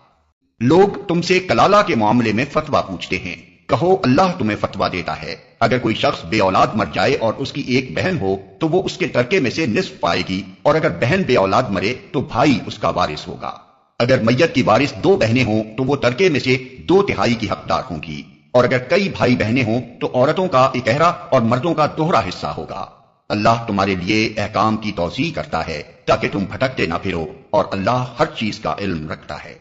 لوگ تم سے کلالہ کے معاملے میں فتویٰ پوچھتے ہیں، کہو اللہ تمہیں فتویٰ دیتا ہے۔ اگر کوئی شخص بے اولاد مر جائے اور اس کی ایک بہن ہو تو وہ اس کے ترکے میں سے نصف پائے گی، اور اگر بہن بے اولاد مرے تو بھائی اس کا وارث ہوگا۔ اگر میت کی وارث 2 بہنیں ہوں تو وہ ترکے میں سے 2/3 کی حقدار ہوں گی، اور اگر کئی بھائی بہنیں ہوں تو عورتوں کا 1/2 اور مردوں کا 2 حصہ ہوگا۔ اللہ تمہارے لیے احکام کی توضیح کرتا ہے تاکہ تم بھٹکتے نہ پھرو، اور اللہ ہر چیز کا علم رکھتا ہے۔